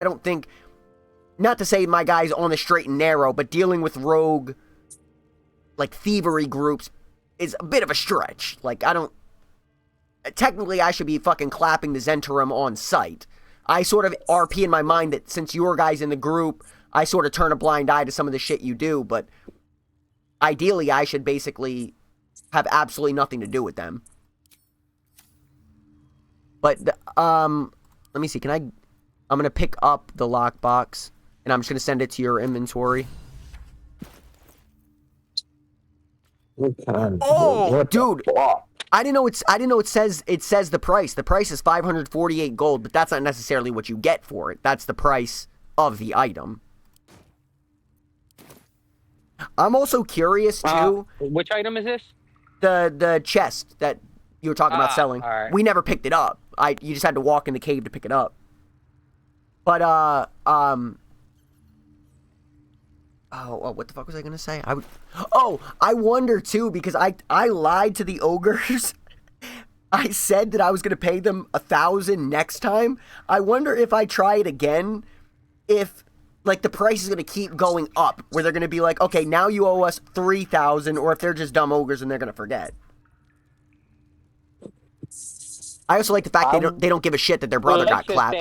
I don't think, not to say my guy's on the straight and narrow, but dealing with rogue, like, thievery groups is a bit of a stretch. Like, I don't, technically I should be fucking clapping the Zentarum on sight. I sort of RP in my mind that since your guy's in the group, I sort of turn a blind eye to some of the shit you do, but ideally I should basically have absolutely nothing to do with them. But, let me see, I'm going to pick up the lockbox, and I'm just going to send it to your inventory. Oh, dude, I didn't know it says the price. The price is 548 gold, but that's not necessarily what you get for it. That's the price of the item. I'm also curious, too. Which item is this? The chest that you were talking about selling. Right. We never picked it up. You just had to walk in the cave to pick it up. But, oh, what the fuck was I gonna say? I wonder, too, because I lied to the ogres. I said that I was gonna pay them 1,000 next time. I wonder if I try it again, if, like, the price is gonna keep going up, where they're gonna be like, okay, now you owe us 3,000, or if they're just dumb ogres and they're gonna forget. I also like the fact they don't give a shit that their brother got clapped.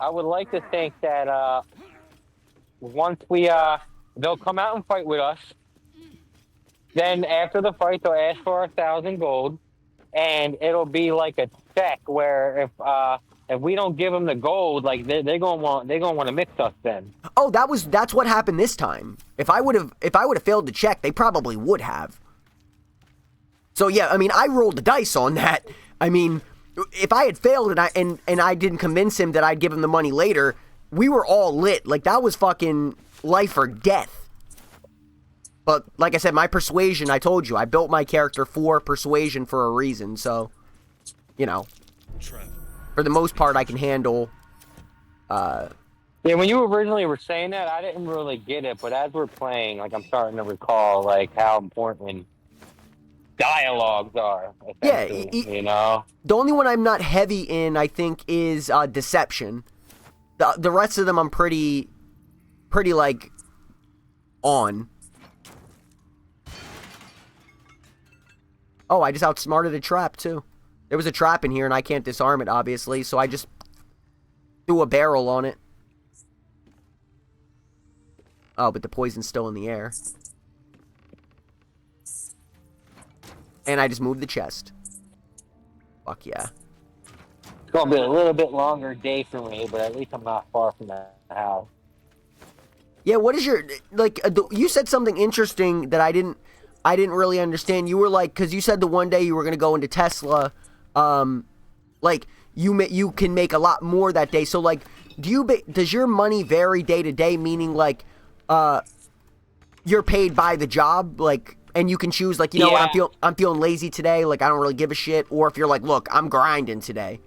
I would like to think that once they'll come out and fight with us. Then after the fight, they'll ask for 1,000 gold, and it'll be like a check where if we don't give them the gold, like they're gonna want to mix us then. Oh, that's what happened this time. If I would have failed to check, they probably would have. So yeah, I mean, I rolled the dice on that. I mean, if I had failed and I didn't convince him that I'd give him the money later, we were all lit. Like, that was fucking life or death. But like I said, my persuasion, I told you, I built my character for persuasion for a reason. So, you know, for the most part, I can handle. Yeah, when you originally were saying that, I didn't really get it. But as we're playing, like, I'm starting to recall like how important dialogues are. Yeah, you know. The only one I'm not heavy in, I think, is deception. The rest of them I'm pretty like on. Oh, I just outsmarted a trap too. There was a trap in here and I can't disarm it, obviously, so I just threw a barrel on it. Oh, but the poison's still in the air. And I just moved the chest. Fuck yeah. It's gonna be a little bit longer day for me, but at least I'm not far from the house. Yeah, what is your, like, you said something interesting that I didn't really understand. You were like, because you said the one day you were gonna go into Tesla, like you can make a lot more that day. So like, does your money vary day to day? Meaning like, you're paid by the job, like. And you can choose, like, you know what, I'm feeling lazy today, like, I don't really give a shit. Or if you're like, look, I'm grinding today.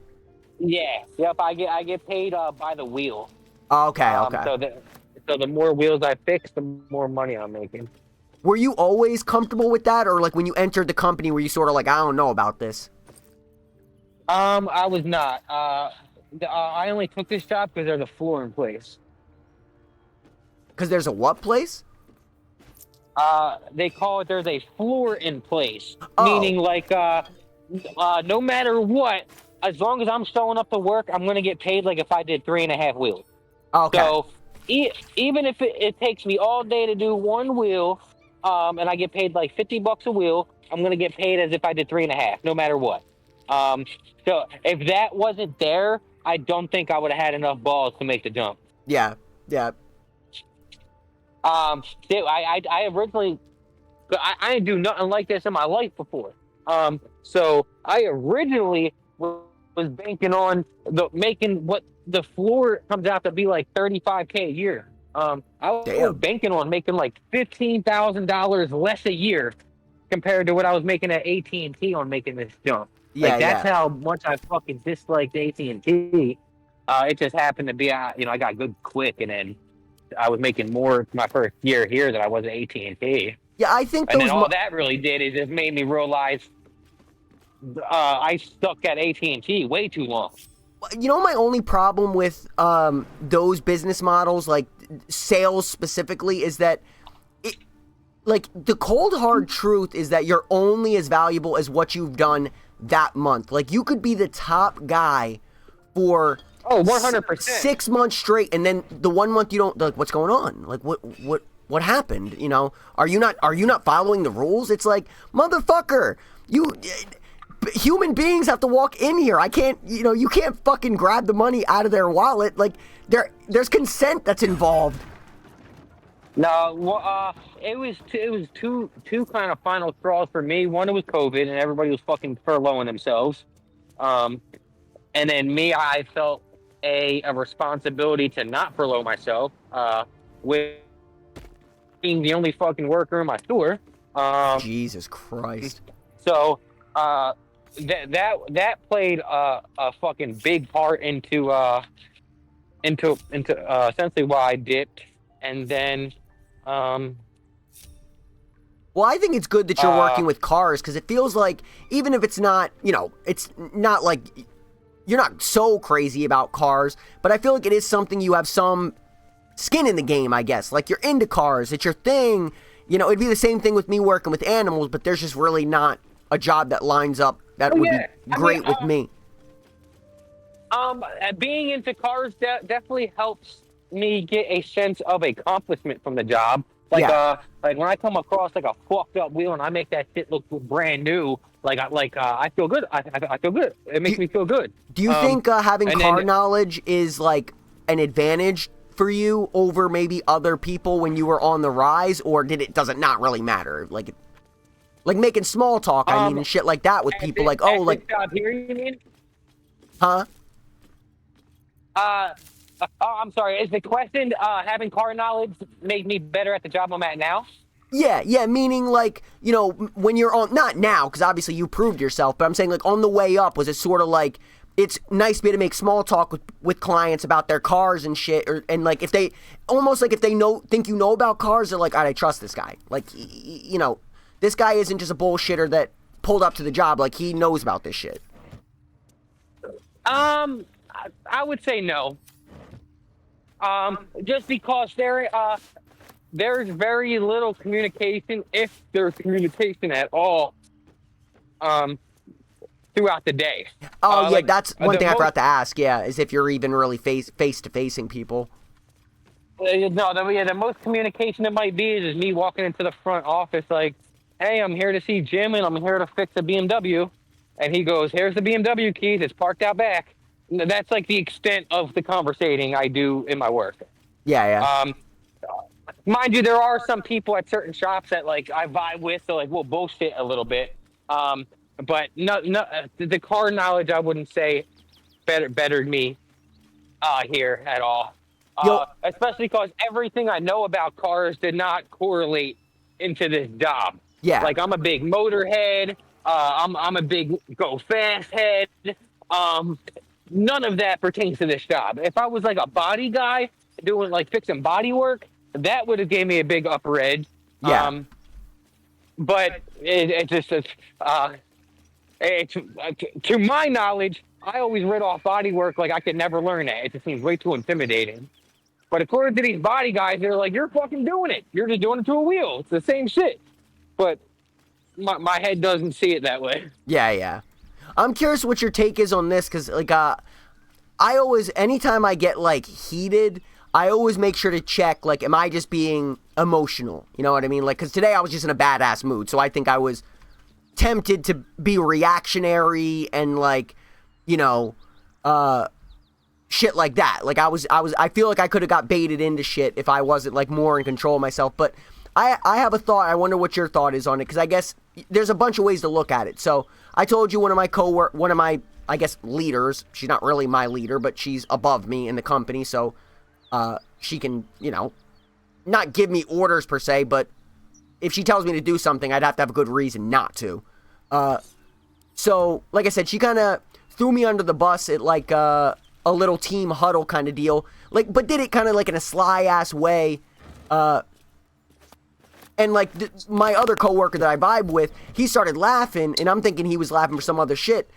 Yeah, yep, I get paid by the wheel. Okay, okay. So the more wheels I fix, the more money I'm making. Were you always comfortable with that? Or, like, when you entered the company, were you sort of like, I don't know about this? I was not. I only took this job because there's a floor in place. Because there's a what place? They call it, there's a floor in place. Oh. Meaning, like, no matter what, as long as I'm showing up to work, I'm going to get paid like if I did 3.5 wheels. Okay. So, even if it takes me all day to do one wheel, and I get paid like $50 a wheel, I'm going to get paid as if I did 3.5, no matter what. So, if that wasn't there, I don't think I would have had enough balls to make the jump. Yeah, yeah. I originally, I didn't do nothing like this in my life before. So I originally was banking on making what the floor comes out to be like $35K a year. I was banking on making like $15,000 less a year compared to what I was making at AT&T on making this jump. Yeah, like that's how much I fucking disliked AT&T. It just happened to be, I got good quick, and then I was making more my first year here than I was at AT&T. Yeah, I think and then all that really did is it made me realize I stuck at AT&T way too long. you know, my only problem with those business models, like sales specifically, is that like the cold hard truth is that you're only as valuable as what you've done that month. Like you could be the top guy for 100%. 6 months straight, and then the 1 month you don't, like, what's going on? Like what happened? You know, are you not following the rules? It's like, motherfucker, human beings have to walk in here. I can't, you know, you can't fucking grab the money out of their wallet. Like there's consent that's involved. No, well, it was two kind of final straws for me. One, it was COVID, and everybody was fucking furloughing themselves. And then me, I felt a responsibility to not furlough myself. With being the only fucking worker in my store. Jesus Christ. So that played a fucking big part into essentially why I dipped, and then. Well, I think it's good that you're working with cars, because it feels like, even if it's not, you know, it's not like you're not so crazy about cars, but I feel like it is something you have some skin in the game, I guess. Like, you're into cars, it's your thing. You know, it'd be the same thing with me working with animals, but there's just really not a job that lines up that would be great with me. Being into cars definitely helps me get a sense of accomplishment from the job. Like like when I come across like a fucked up wheel and I make that shit look brand new, I feel good. I feel good. It makes me feel good. Do you think having car knowledge is like an advantage for you over maybe other people when you were on the rise, or does it not really matter? Like making small talk, I mean, and shit like that with people, like, oh, like, job here, you mean? Huh? I'm sorry. Is the question having car knowledge made me better at the job I'm at now? Yeah, meaning, like, you know, when you're on, not now, because obviously you proved yourself, but I'm saying, like, on the way up, was it sort of like, it's nice to be able to make small talk with clients about their cars and shit, and like, if they, almost like if they think you know about cars, they're like, all right, I trust this guy. Like, you know, this guy isn't just a bullshitter that pulled up to the job, like, he knows about this shit. I would say no. Just because there's very little communication, if there's communication at all, throughout the day. Oh, yeah, that's one thing I forgot to ask, is if you're even really face-to-facing people. No, the most communication it might be is me walking into the front office like, hey, I'm here to see Jim, and I'm here to fix a BMW. And he goes, here's the BMW keys, it's parked out back. That's like the extent of the conversating I do in my work. Yeah. Mind you, there are some people at certain shops that like I vibe with, so like we'll bullshit a little bit. But no, the car knowledge I wouldn't say bettered me here at all. Especially because everything I know about cars did not correlate into this job. Yeah. Like I'm a big motorhead. I'm a big go fast head. None of that pertains to this job. If I was like a body guy doing like fixing body work, that would have gave me a big upper edge. Yeah. But it just to my knowledge, I always read off body work like I could never learn that. It just seems way too intimidating. But according to these body guys, they're like, you're fucking doing it. You're just doing it to a wheel. It's the same shit. But my head doesn't see it that way. Yeah. I'm curious what your take is on this, because, like, I always, anytime I get, like, heated, I always make sure to check, like, am I just being emotional? You know what I mean? Like, because today I was just in a badass mood, so I think I was tempted to be reactionary and, like, you know, shit like that. Like, I feel like I could have got baited into shit if I wasn't, like, more in control of myself, but I have a thought. I wonder what your thought is on it, because I guess there's a bunch of ways to look at it. So I told you one of my I guess leaders, she's not really my leader, but she's above me in the company, so she can, you know, not give me orders per se, but if she tells me to do something, I'd have to have a good reason not to. So like I said, she kind of threw me under the bus at like a little team huddle kind of deal, like, but did it kind of like in a sly ass way. And, like, my other coworker that I vibe with, he started laughing, and I'm thinking he was laughing for some other shit.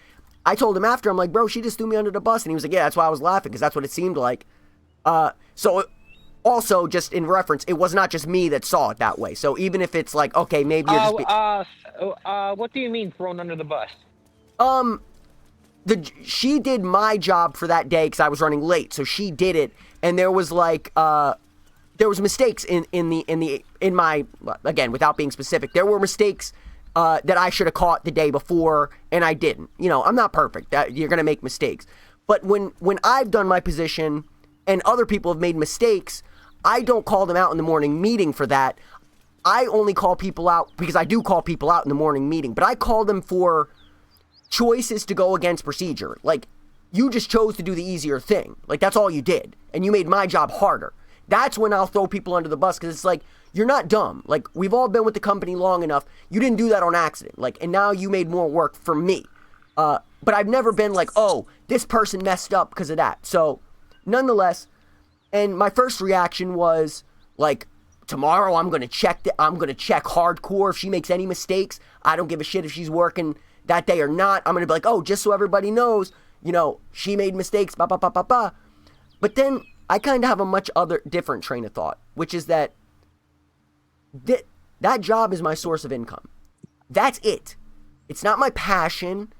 I told him after, I'm like, bro, she just threw me under the bus. And he was like, yeah, that's why I was laughing, because that's what it seemed like. So also, just in reference, it was not just me that saw it that way. So even if it's like, okay, maybe you're just... What do you mean thrown under the bus? She did my job for that day because I was running late. So she did it. And there was like, there was mistakes in my, again, without being specific, there were mistakes that I should have caught the day before, and I didn't. You know, I'm not perfect. You're going to make mistakes. But when I've done my position and other people have made mistakes, I don't call them out in the morning meeting for that. I only call people out, because I do call people out in the morning meeting, but I call them for choices to go against procedure. Like, you just chose to do the easier thing. Like, that's all you did. And you made my job harder. That's when I'll throw people under the bus, because it's like, you're not dumb. Like, we've all been with the company long enough. You didn't do that on accident. Like, and now you made more work for me. But I've never been like, oh, this person messed up because of that. So, nonetheless, and my first reaction was like, tomorrow I'm gonna check hardcore if she makes any mistakes. I don't give a shit if she's working that day or not. I'm gonna be like, oh, just so everybody knows, you know, she made mistakes, ba ba ba ba ba. But then I kind of have a much different train of thought, which is that that job is my source of income. That's it. It's not my passion.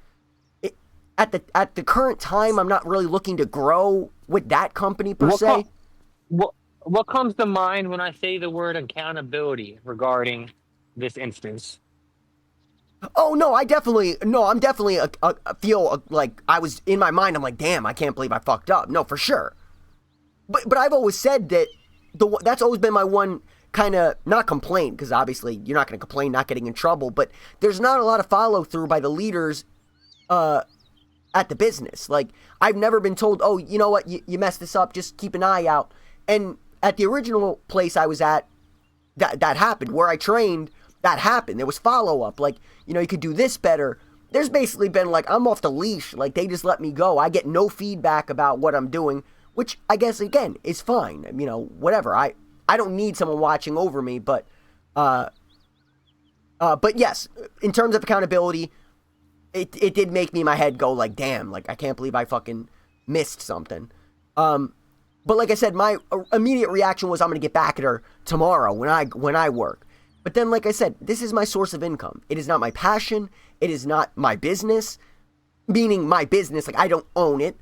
At the current time, I'm not really looking to grow with that company per se. What comes to mind when I say the word accountability regarding this instance? Oh no, I'm definitely feel like I was in my mind. I'm like, damn, I can't believe I fucked up. No, for sure. But I've always said that that's always been my one kind of, not complaint, because obviously you're not going to complain not getting in trouble. But there's not a lot of follow through by the leaders at the business. Like, I've never been told, oh, you know what, you messed this up, just keep an eye out. And at the original place I was at, that happened. Where I trained, that happened. There was follow-up. Like, you know, you could do this better. There's basically been like, I'm off the leash. Like, they just let me go. I get no feedback about what I'm doing, which I guess, again, is fine. You know, whatever. I don't need someone watching over me, but yes, in terms of accountability, it did make me, my head go like, damn, like, I can't believe I fucking missed something. But like I said, my immediate reaction was, I'm going to get back at her tomorrow when I work. But then, like I said, this is my source of income. It is not my passion. It is not my business. Meaning my business, like, I don't own it.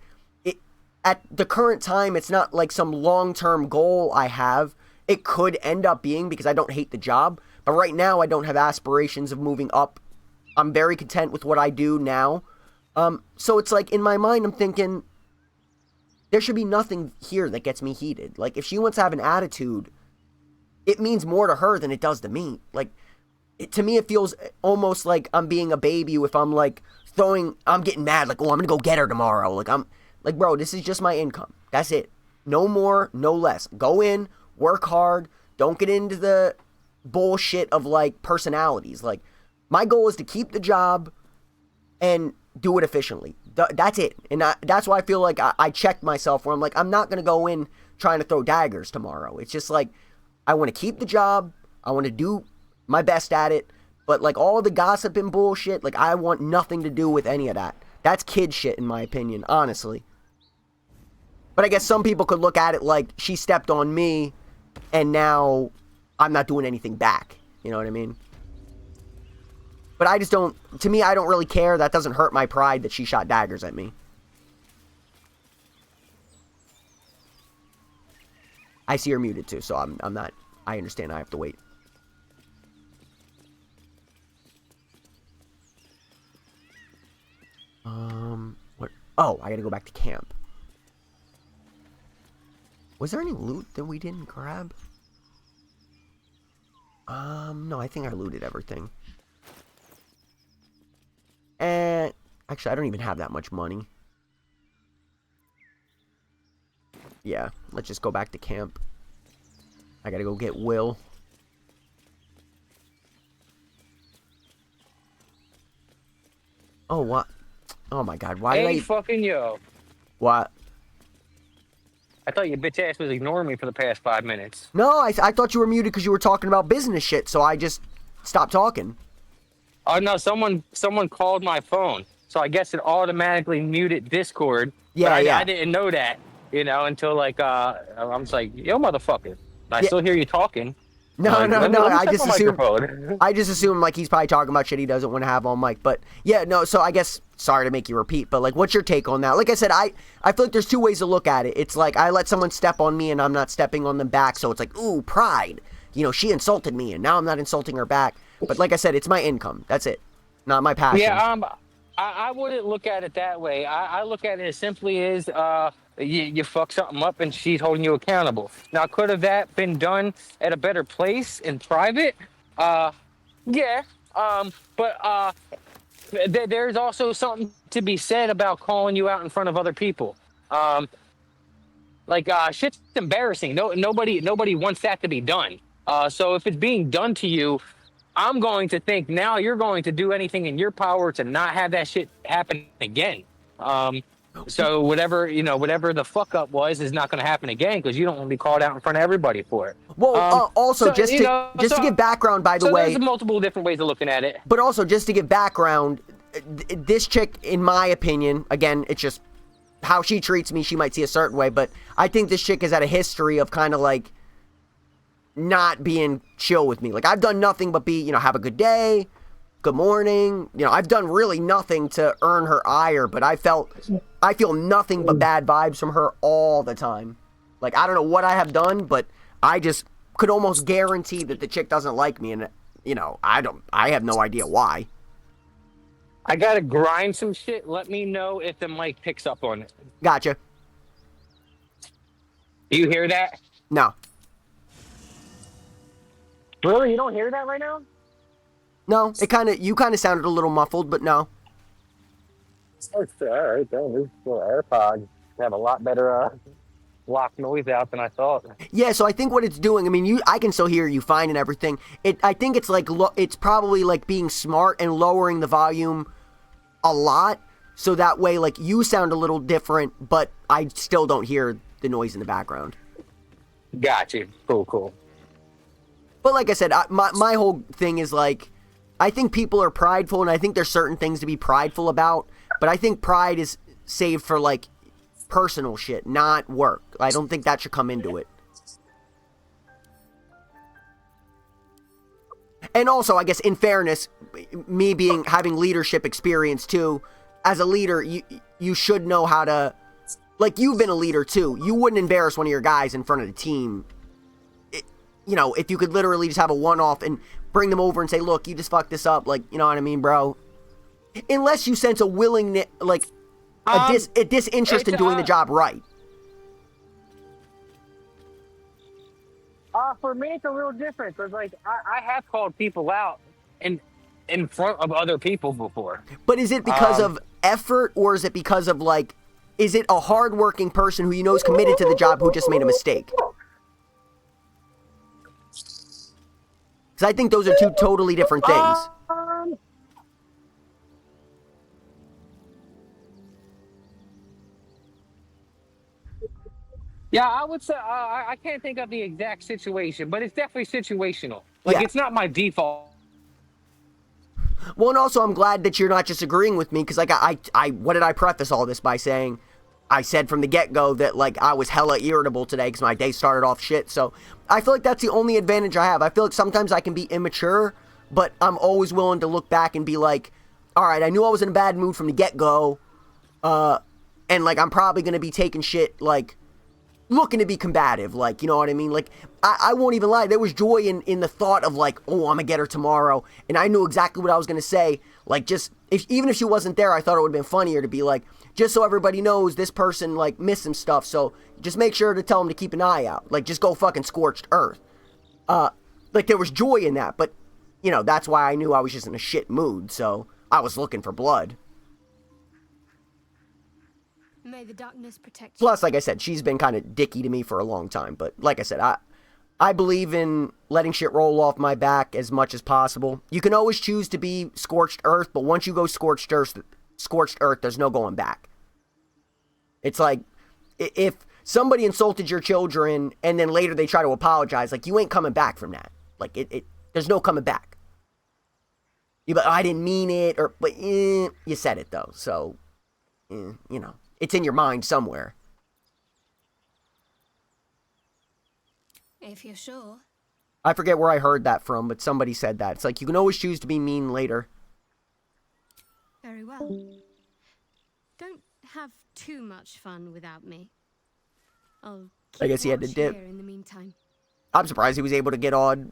At the current time, it's not like some long-term goal I have. It could end up being, because I don't hate the job. But right now, I don't have aspirations of moving up. I'm very content with what I do now. So it's like, in my mind, I'm thinking, there should be nothing here that gets me heated. Like, if she wants to have an attitude, it means more to her than it does to me. Like, to me, it feels almost like I'm being a baby if I'm like I'm getting mad. Like, oh, I'm gonna go get her tomorrow. Like, I'm like, bro, this is just my income. That's it. No more, no less. Go in, work hard. Don't get into the bullshit of like personalities. Like, my goal is to keep the job and do it efficiently. That's it. And that's why I feel like I checked myself, where I'm like, I'm not going to go in trying to throw daggers tomorrow. It's just like, I want to keep the job. I want to do my best at it. But like, all the gossip and bullshit, like, I want nothing to do with any of that. That's kid shit, in my opinion, honestly. But I guess some people could look at it like, she stepped on me and now I'm not doing anything back. You know what I mean? But I just don't, to me, I don't really care. That doesn't hurt my pride that she shot daggers at me. I see her muted too, so I'm not, I understand I have to wait. What? Oh, I gotta go back to camp. Was there any loot that we didn't grab? No, I think I looted everything. And actually, I don't even have that much money. Yeah, let's just go back to camp. I gotta go get Will. Oh, what? Oh my god, why did I... fucking yo. What? I thought your bitch ass was ignoring me for the past 5 minutes. No, I thought you were muted because you were talking about business shit, so I just stopped talking. Oh no, someone called my phone. so I guess it automatically muted Discord. But Yeah, I yeah. didn't know that, until like I'm just like, yo, motherfucker, I Yeah. still hear you talking. I'm No, like, no, no. let me I step just on assumed. microphone. I just assume like he's probably talking about shit he doesn't want to have on mic. But yeah, no. So I guess sorry to make you repeat, but like, what's your take on that? Like I said, I feel like there's two ways to look at it. It's like I let someone step on me and I'm not stepping on them back, so it's like ooh, pride. She insulted me and now I'm not insulting her back. But like I said, it's my income. That's it, not my Yeah, passion. I wouldn't look at it that way. I look at it as simply as you fuck something up and she's holding you accountable. Now, could have that been done at a better place in private? Uh, yeah. But there's also something to be said about calling you out in front of other people. Um, shit's embarrassing. Nobody wants that to be done. So if it's being done to you, I'm going to think now you're going to do anything in your power to not have that shit happen again. Um, so whatever the fuck up was is not going to happen again because you don't want to be called out in front of everybody for it. Well, also So just you to know, just to so give background, by the so there's way, multiple different ways of looking at it. but also just to give background, this chick, in my opinion, again, it's just how she treats me. She might see a certain way, but I think this chick has had a history of kind of like not being chill with me. Like I've done nothing but be, have a good day, good morning. I've done really nothing to earn her ire, but I feel nothing but bad vibes from her all the time. Like I don't know what I have done, but I just could almost guarantee that the chick doesn't like me, and I have no idea why. I gotta grind some shit. Let me know if the mic picks up on it. Gotcha. Do you hear that? No. Really? You don't hear that right now? No, you kind of sounded a little muffled, but no. Oh, all right, then. These little AirPods have a lot better block noise out than I thought. Yeah, so I think what it's doing, I mean, I can still hear you fine and everything. I think it's like, it's probably like being smart and lowering the volume a lot, so that way, like, you sound a little different, but I still don't hear the noise in the background. Got you. Cool. But like I said, my whole thing is like, I think people are prideful, and I think there's certain things to be prideful about, but I think pride is saved for, like, personal shit, not work. I don't think that should come into it. And also, I guess, in fairness, me having leadership experience too, as a leader, you should know how to, like, you've been a leader too. You wouldn't embarrass one of your guys in front of the team. If you could literally just have a one-off and bring them over and say, look, you just fucked this up, like, you know what I mean, bro? Unless you sense a willingness, like, a disinterest in doing the job right. For me, it's a real difference. Cause like I have called people out in front of other people before. But is it because of effort, or is it because of, like, is it a hardworking person who you know is committed to the job who just made a mistake? Because I think those are two totally different things. Yeah, I would say I can't think of the exact situation, but it's definitely situational. Like, Yeah. it's not my default. Well, and also I'm glad that you're not just agreeing with me, because like I what did I preface all this by saying? I said from the get-go that, like, I was hella irritable today because my day started off shit. So I feel like that's the only advantage I have. I feel like sometimes I can be immature, but I'm always willing to look back and be like, all right, I knew I was in a bad mood from the get-go, and like I'm probably gonna be taking shit, like, looking to be combative, like, you know what I mean? Like, I won't even lie, there was joy in the thought of, like, oh, I'm gonna get her tomorrow, and I knew exactly what I was gonna say. Like, just, even if she wasn't there, I thought it would have been funnier to be like, just so everybody knows this person, like, missed some stuff, so just make sure to tell them to keep an eye out. Like, just go fucking scorched earth. Like, there was joy in that, but, that's why I knew I was just in a shit mood, so I was looking for blood. May the darkness protect you. Plus, like I said, she's been kind of dicky to me for a long time. But like I said, I believe in letting shit roll off my back as much as possible. You can always choose to be scorched earth, but once you go scorched earth, there's no going back. It's like, if somebody insulted your children and then later they try to apologize, like, you ain't coming back from that. Like, there's no coming back. But I didn't mean it, but you said it though, so you know, it's in your mind somewhere. If you're sure. I forget where I heard that from, but somebody said that. It's like, you can always choose to be mean later. Very well. Don't have too much fun without me. I guess he had to dip. In the meantime. I'm surprised he was able to get on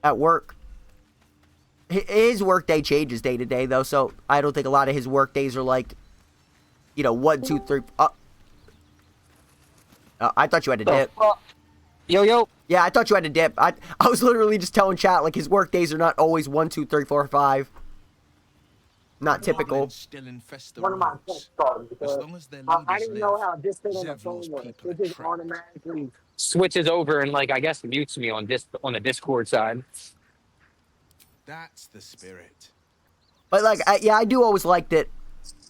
at work. His workday changes day to day, though, so I don't think a lot of his work days are like, you know, 1, 2, 3. I thought you had to dip. Yo. Yeah, I thought you had to dip. I was literally just telling chat, like, his work days are not always 1, 2, 3, 4, 5. Not typical. One of my friends started because I didn't know how this thing on the phone works. It just automatically switches over and, like, I guess mutes me on the Discord side. That's the spirit. But, like, I do always like that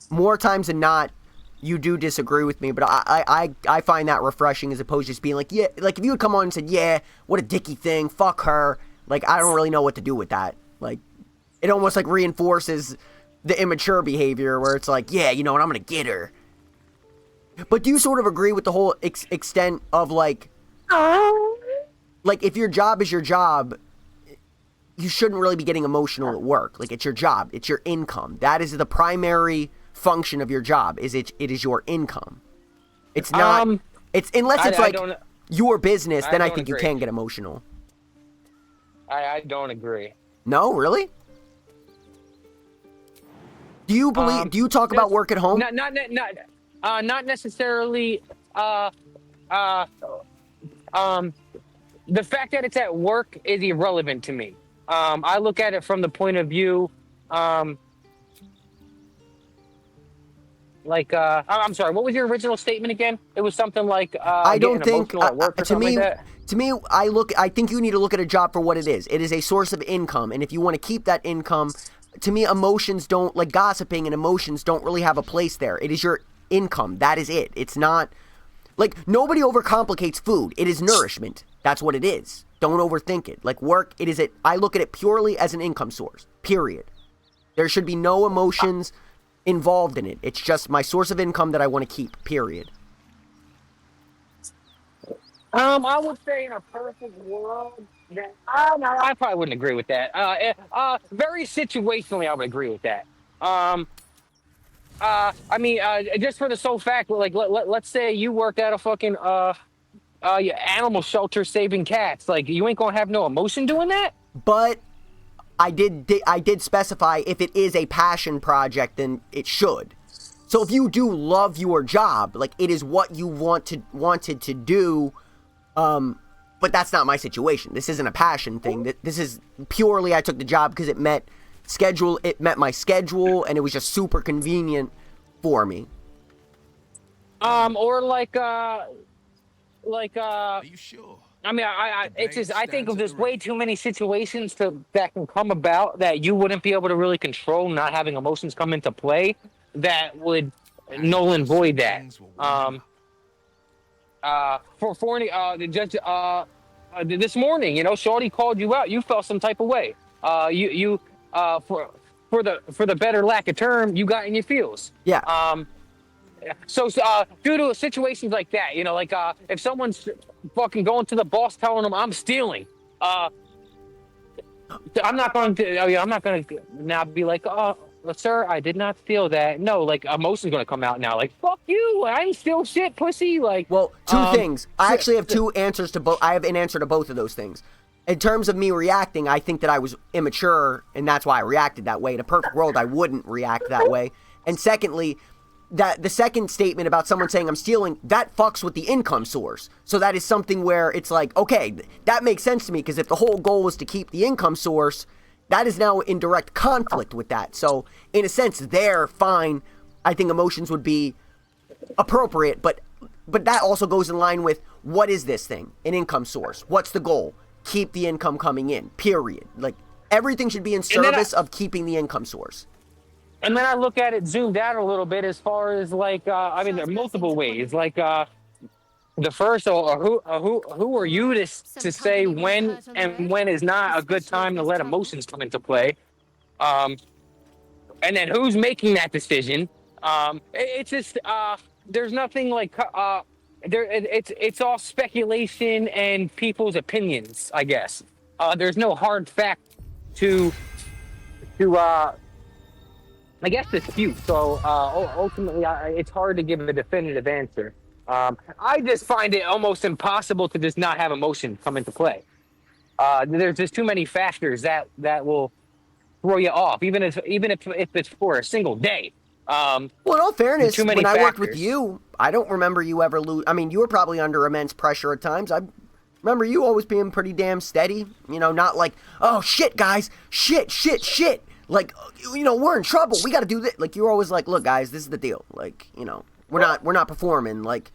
more times than not, you do disagree with me, but I find that refreshing as opposed to just being like, yeah, like, if you would come on and said, yeah, what a dicky thing, fuck her, like, I don't really know what to do with that. Like, it almost, like, reinforces the immature behavior where it's like, yeah, you know what, I'm gonna get her. But do you sort of agree with the whole extent of, like, if your job is your job, you shouldn't really be getting emotional at work. Like, it's your job. It's your income. That is the primary function of your job. It is your income. It's not... it's unless it's your business, then I think you can get emotional. I don't agree. No? Really? Do you believe... do you talk about work at home? Not necessarily... the fact that it's at work is irrelevant to me. I look at it from the point of view, I'm sorry, what was your original statement again? It was something like, I don't think, to me, I think you need to look at a job for what it is. It is a source of income, and if you want to keep that income, to me, emotions don't, like gossiping and emotions don't really have a place there. It is your income. That is it. It's not, like, nobody overcomplicates food. It is nourishment. That's what it is. Don't overthink it. Like, work, I look at it purely as an income source, period. There should be no emotions involved in it. It's just my source of income that I want to keep, period. I would say in a perfect world, that, I probably wouldn't agree with that. Very situationally, I would agree with that. I mean, just for the sole fact, like, let's say you work at a fucking, animal shelter saving cats. Like, you ain't gonna have no emotion doing that? But I did specify if it is a passion project, then it should. So if you do love your job, like, it is what you wanted to do, but that's not my situation. This isn't a passion thing. This is purely I took the job because it met my schedule, and it was just super convenient for me. Or like, Are you sure? I mean, it's just, I think of there's way too many situations that can come about that you wouldn't be able to really control, not having emotions come into play, that would null and void that. This morning, you know, Shorty called you out. You felt some type of way. For the better lack of term, you got in your feels. Yeah. So due to situations like that, you know, like if someone's fucking going to the boss telling them I'm stealing, I'm not going to now be like, oh, sir, I did not steal that. No, like, emotion's going to come out now. Like, fuck you, I ain't steal shit, pussy. Like, well, two things. I actually have two answers to both. I have an answer to both of those things. In terms of me reacting, I think that I was immature, and that's why I reacted that way. In a perfect world, I wouldn't react that way. And secondly, that the second statement about someone saying I'm stealing, that fucks with the income source. So that is something where it's like, okay, that makes sense to me, because if the whole goal was to keep the income source, that is now in direct conflict with that. So in a sense, they're fine. I think emotions would be appropriate, but that also goes in line with, what is this thing? An income source. What's the goal? Keep the income coming in, period. Like, everything should be in service of keeping the income source. And then I look at it zoomed out a little bit as far as, like, I mean, there are multiple ways. Like, the first, who are you to say when and when is not a good time to let emotions come into play? And then who's making that decision? It's just there's nothing like it's all speculation and people's opinions, I guess. There's no hard fact to I guess dispute. So ultimately, it's hard to give a definitive answer. I just find it almost impossible to just not have emotion come into play. There's just too many factors that will throw you off, even if it's for a single day. Well, in all fairness, too many when I worked with factors. you, I don't remember you ever lose. I mean, you were probably under immense pressure at times. I remember you always being pretty damn steady. You know, not like, oh shit, guys, shit. Like, you know, we're in trouble. We got to do this. Like, you were always like, look, guys, this is the deal. Like, you know, we're not performing. Like,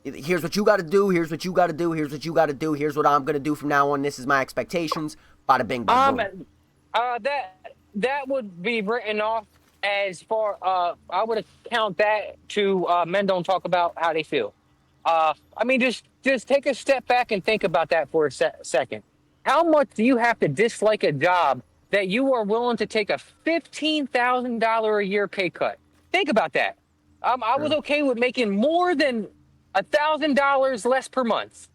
here's what you got to do. Here's what you got to do. Here's what you got to do. Here's what I'm gonna do from now on. This is my expectations. Bada bing, bada boom. That would be written off as far. I would count that to men don't talk about how they feel. I mean, just take a step back and think about that for a second. How much do you have to dislike a job that you are willing to take a $15,000 a year pay cut? Think about that. I was okay with making more than $1,000 less per month.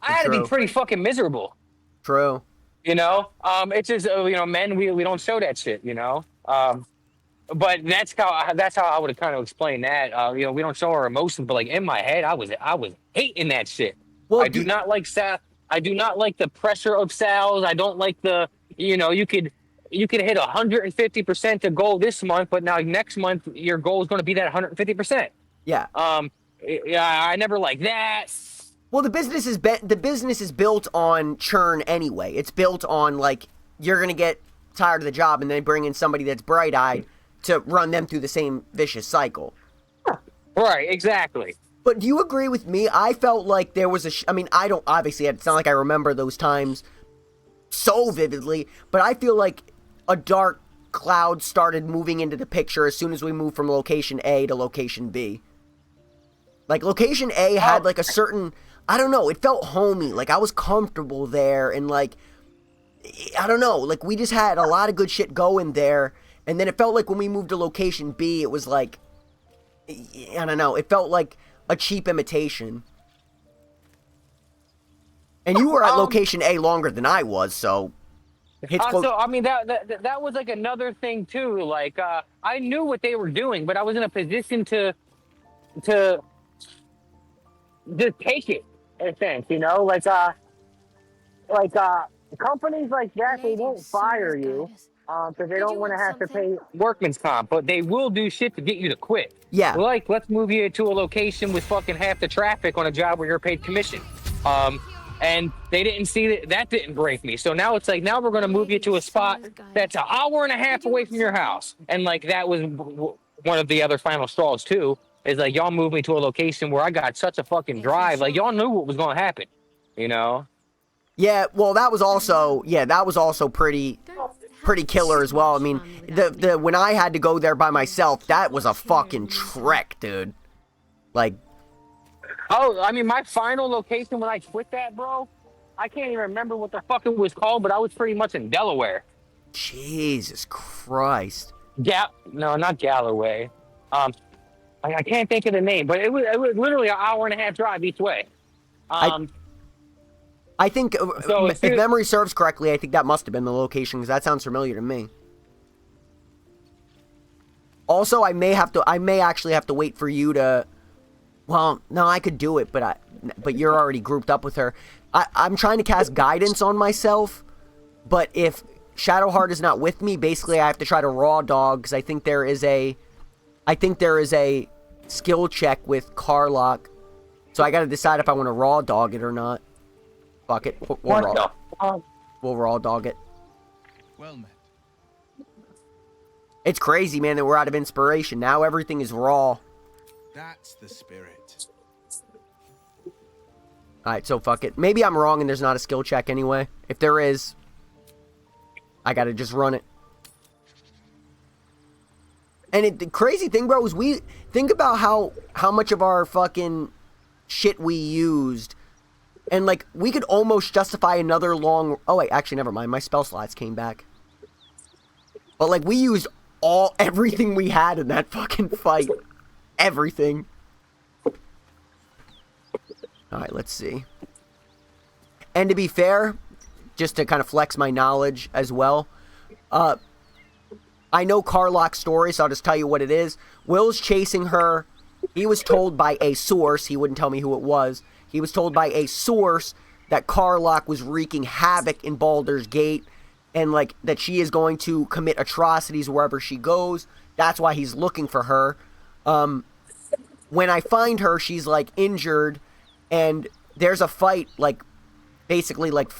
I had to be pretty fucking miserable. True. You know, it's just you know, men we don't show that shit. You know, but that's how I would have kind of explained that. You know, we don't show our emotions, but like in my head, I was hating that shit. Well, I do not like I do not like the pressure of sales. I don't like the, you know, you could hit 150% to goal this month, but now next month your goal is going to be that 150%. Yeah. Yeah, I never like that. Well, the business is built on churn anyway. It's built on, like, you're going to get tired of the job and then bring in somebody that's bright-eyed to run them through the same vicious cycle. Right, exactly. But do you agree with me? I felt like there was I mean, I don't, obviously, it's not like I remember those times so vividly, but I feel like a dark cloud started moving into the picture as soon as we moved from location A to location B. Like, location A had, like, a certain, I don't know, it felt homey. Like, I was comfortable there, and, like, I don't know, like, we just had a lot of good shit going there, and then it felt like when we moved to location B, it was like, I don't know, it felt like a cheap imitation. And you were at location A longer than I was, so... So, I mean, that was, like, another thing, too. Like, I knew what they were doing, but I was in a position to just take it, in a sense, you know? Like, companies like that, they won't fire you because they don't want to have to pay workman's comp, but they will do shit to get you to quit. Yeah. Like, let's move you to a location with fucking half the traffic on a job where you're paid commission. And they didn't see that didn't break me. So now it's like, now we're going to move you to a spot that's an hour and a half away from your house. And like, that was one of the other final straws too, is like, y'all moved me to a location where I got such a fucking drive. Like, y'all knew what was going to happen, you know? Yeah, well, that was also pretty killer as well. I mean, the when I had to go there by myself, that was a fucking trek, dude. Like, oh, I mean, my final location when I quit that, bro, I can't even remember what the fuck it was called, but I was pretty much in Delaware. Jesus Christ. No, not Galloway. I can't think of the name, but it was literally an hour and a half drive each way. I think, so if memory serves correctly, I think that must have been the location, because that sounds familiar to me. Also, I may actually have to wait for you to... Well, no, I could do it, but you're already grouped up with her. I'm trying to cast guidance on myself, but if Shadowheart is not with me, basically I have to try to raw dog, because I think there is a skill check with Carlock, so I got to decide if I want to raw dog it or not. Fuck it, we'll raw dog it. Well met. It's crazy, man, that we're out of inspiration. Now everything is raw. That's the spirit. Alright, so fuck it. Maybe I'm wrong and there's not a skill check anyway. If there is, I gotta just run it. And the crazy thing, bro, is we... Think about how much of our fucking shit we used. And, like, we could almost justify another long... Oh, wait, actually, never mind. My spell slots came back. But, like, we used everything we had in that fucking fight. Everything. Alright, let's see. And to be fair, just to kind of flex my knowledge as well, I know Karlach's story, so I'll just tell you what it is. Will's chasing her. He was told by a source, he wouldn't tell me who it was, he was told by a source that Karlach was wreaking havoc in Baldur's Gate, and, like, that she is going to commit atrocities wherever she goes. That's why he's looking for her. When I find her, she's, like, injured, and there's a fight, like, basically, like,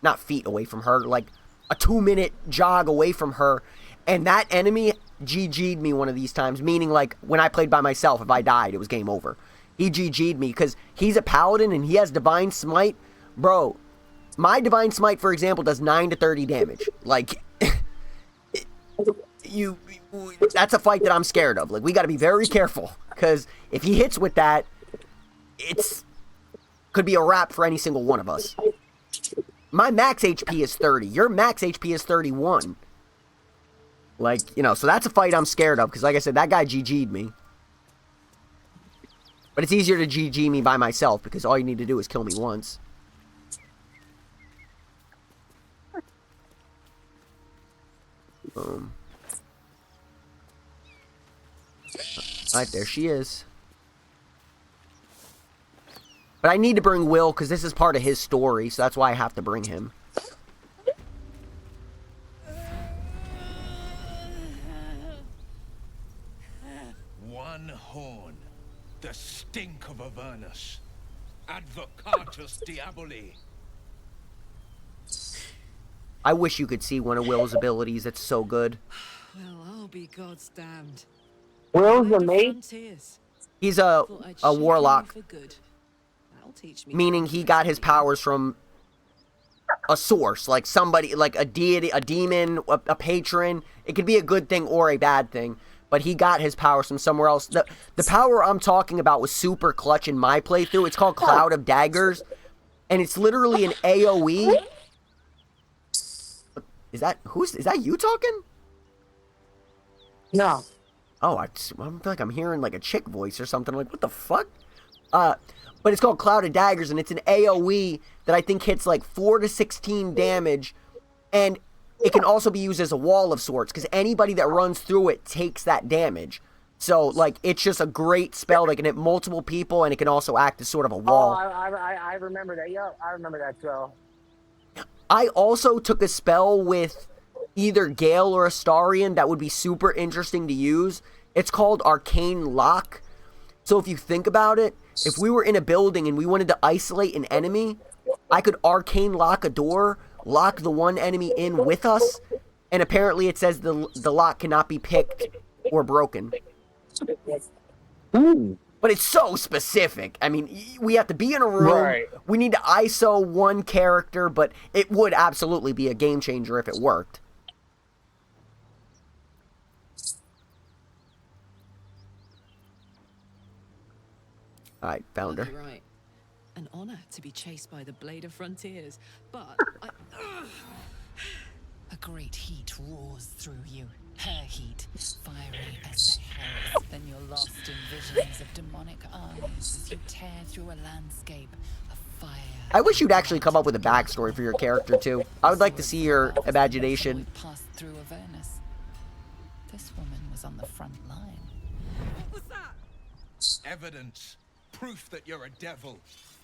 not feet away from her, like, a 2-minute jog away from her, and that enemy GG'd me one of these times, meaning, like, when I played by myself, if I died, it was game over. He GG'd me, because he's a paladin, and he has Divine Smite. Bro, my Divine Smite, for example, does 9 to 30 damage. Like, that's a fight that I'm scared of. Like, we gotta be very careful, because if he hits with that, could be a wrap for any single one of us. My max HP is 30. Your max HP is 31. Like, you know, so that's a fight I'm scared of, because like I said, that guy GG'd me. But it's easier to GG me by myself, because all you need to do is kill me once. Boom. Alright, there she is. But I need to bring Will, because this is part of his story, so that's why I have to bring him. One horn, the stink of Avernus. Advocatus Diaboli. I wish you could see one of Will's abilities. It's so good. Well, I'll be God's damned. Will's the mate? He's a warlock, meaning he got his powers from a source, like somebody, like a deity, a demon, a patron. It could be a good thing or a bad thing, but he got his powers from somewhere else. The power I'm talking about was super clutch in my playthrough. It's called Cloud of Daggers, and it's literally an AoE. Is that you talking? No. Oh, I feel like I'm hearing like a chick voice or something. Like, what the fuck? But it's called Cloud of Daggers, and it's an AoE that I think hits like 4 to 16 damage, and it can also be used as a wall of sorts, because anybody that runs through it takes that damage. So, like, it's just a great spell that can hit multiple people, and it can also act as sort of a wall. Oh, I remember that. Yeah, I remember that spell. I also took a spell with either Gale or Astarion that would be super interesting to use. It's called Arcane Lock. So if you think about it, if we were in a building and we wanted to isolate an enemy, I could Arcane Lock a door, lock the one enemy in with us, and apparently it says the lock cannot be picked or broken. Ooh. But it's so specific. I mean, we have to be in a room. Right. We need to ISO one character, but it would absolutely be a game changer if it worked. Alright, found her. You're right. An honor to be chased by the Blade of Frontiers, but A great heat roars through you. Her heat, fiery as the hells. Then you're lost in visions of demonic armies as you tear through a landscape of fire. I wish you'd actually come up with a backstory for your character, too. I would like to see your imagination. Passed through Avernus. This woman was on the front line. what was that? Evidence. Proof that you're a devil.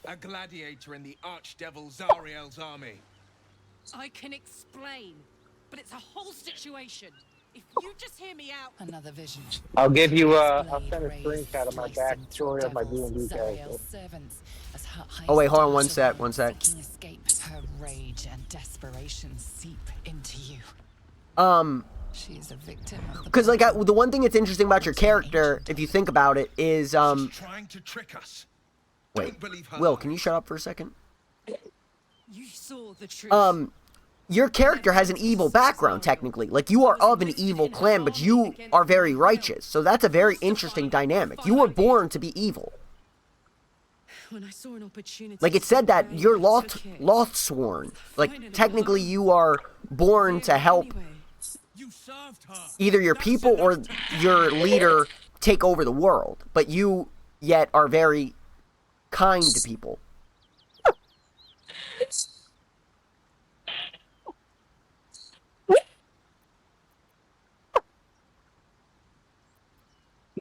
A gladiator in the archdevil Zariel's army. I can explain, but it's a whole situation. If you just hear me out. Another vision. I'll give you I'll Blade send a raised, screenshot of my slicing through backstory of my devils, D&D character. Zariel's servants, as her Oh, wait, hold on one eyes sec, one sec. seeking escape. Her rage and desperation seep into you. She is a victim of the Because, like, the one thing that's interesting about your character, if you think about it, is, She's trying to trick us. wait, Don't believe her Will, lies. can you shut up for a second? You saw the truth. Your character has an evil background, technically. Like, you are of an evil clan, but you are very righteous. So that's a very interesting dynamic. You were born to be evil. When I saw an opportunity, Like, it said that you're Lothsworn. Like, technically you are born to help You served her. either your That's people or enough to- your leader take over the world, but you yet are very kind to people.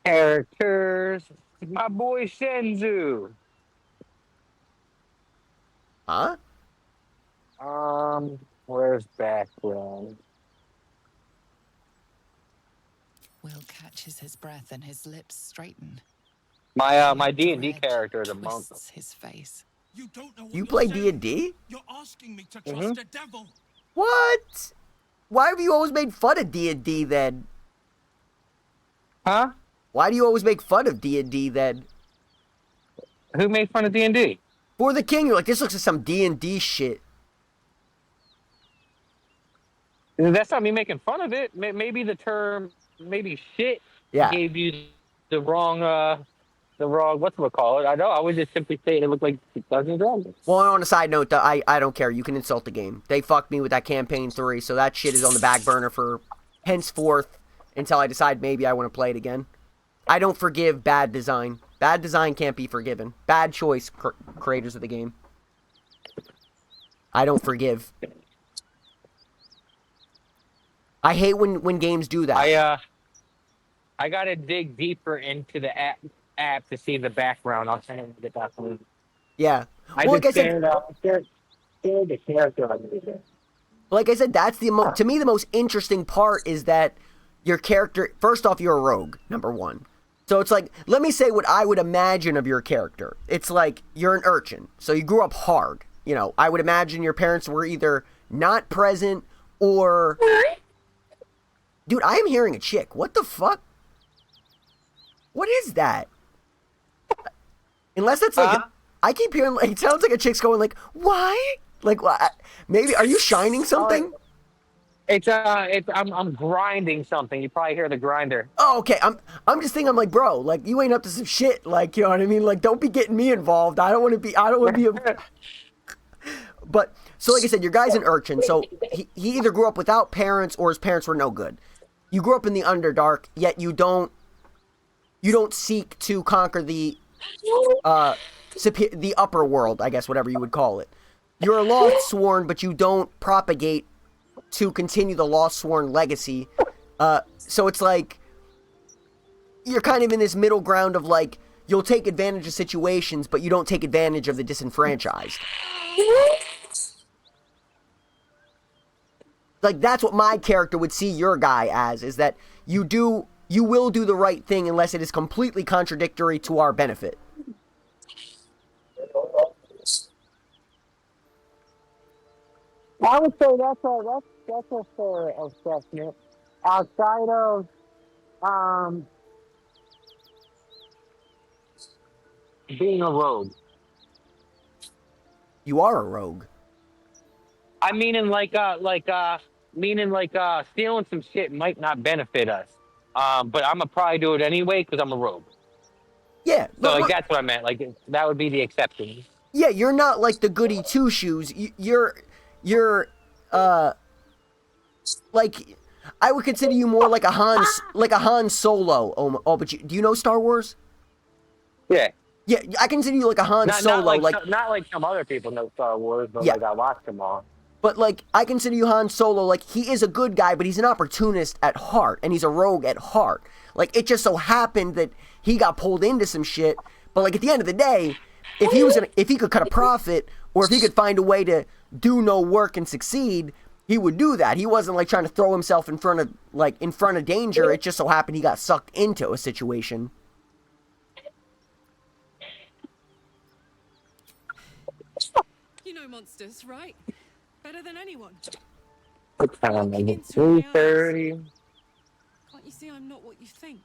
Characters. My boy Shenzu. Huh? Where's background? Will catches his breath and his lips straighten. My D&D Dread character is a monk. twists his face. You don't know what You you're play saying. D&D? You're asking me to trust a devil. What? Why have you always made fun of D&D then? Huh? Why do you always make fun of D&D then? Who made fun of D&D? For the king, you're like, this looks like some D&D shit. That's not me making fun of it. Maybe the term, maybe shit, Yeah. gave you the wrong, whatchamacallit. I know. I would just simply say it looked like Dungeons and Dragons. Well, on a side note, I don't care. You can insult the game. They fucked me with that campaign 3, so that shit is on the back burner for henceforth until I decide maybe I want to play it again. I don't forgive bad design. Bad design can't be forgiven. Bad choice, creators of the game. I don't forgive. I hate when games do that. I gotta dig deeper into the app to see the background. I'll send it to the document. Yeah. I Well, like I just said, shared the character on the like I said, that's to me the most interesting part is that your character. First off, you're a rogue, number one. So it's like, let me say what I would imagine of your character. It's like you're an urchin, so you grew up hard. You know, I would imagine your parents were either not present or. Dude, I am hearing a chick. What the fuck? What is that? Unless that's like, I keep hearing, like, it sounds like a chick's going like, why? Like, what? Maybe, are you shining something? I'm grinding something. You probably hear the grinder. Oh, okay. I'm just thinking, I'm like, bro, like, you ain't up to some shit. Like, you know what I mean? Like, don't be getting me involved. I don't want to be But, so like I said, your guy's an urchin. So he either grew up without parents or his parents were no good. You grew up in the Underdark, yet you don't seek to conquer the upper world, I guess, whatever you would call it. You're a lost sworn, but you don't propagate to continue the lost sworn legacy. So it's like you're kind of in this middle ground of like you'll take advantage of situations, but you don't take advantage of the disenfranchised. Like that's what my character would see your guy as, is that you will do the right thing unless it is completely contradictory to our benefit. I would say that's a fair assessment. Outside of being a rogue. You are a rogue. I mean, stealing some shit might not benefit us. But I'm gonna probably do it anyway because I'm a rogue. Yeah. So like that's what I meant. Like that would be the exception. Yeah, you're not like the goody two shoes. You're like I would consider you more like a Han Solo. Oh, but do you know Star Wars? Yeah. Yeah, I consider you like a Han Solo. Not like some other people know Star Wars, but Yeah. like I watched them all. But like I consider you Han Solo. Like he is a good guy, but he's an opportunist at heart, and he's a rogue at heart. Like it just so happened that he got pulled into some shit. But like at the end of the day, if he could cut a profit, or if he could find a way to do no work and succeed, he would do that. He wasn't like trying to throw himself in front of danger. It just so happened he got sucked into a situation. You know monsters, right? Better than anyone. What time is it? Into my eyes. 3:30. Can't you see I'm not what you think?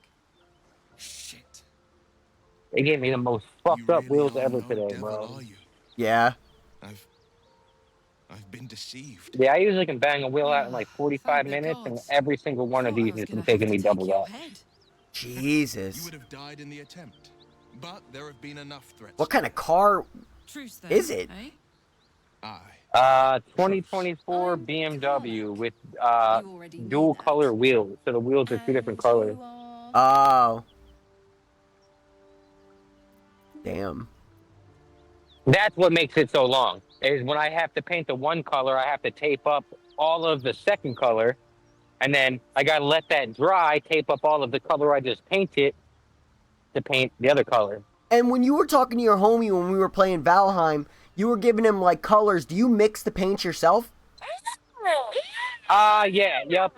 Shit. They gave me the most fucked You up really wheels are ever no today, devil, bro. are you? Yeah. I've been deceived. Yeah, I usually can bang a wheel out in like Thank 45 the minutes, and gods. every single one of Thought I these was has been gonna taking have me to double take your that. head. You Jesus. would have died in the attempt. But there have been enough threats. What kind of car Truce then, is it? Eh? Aye. 2024 I'm BMW Karlach. with You already knew dual that. color wheels. So the wheels are two different And colors. you are... Oh. Damn. That's what makes it so long. Is when I have to paint the one color, I have to tape up all of the second color, and then I gotta let that dry, tape up all of the color I just painted to paint the other color. And when you were talking to your homie when we were playing Valheim, you were giving him like colors. Do you mix the paints yourself? Yeah, yep.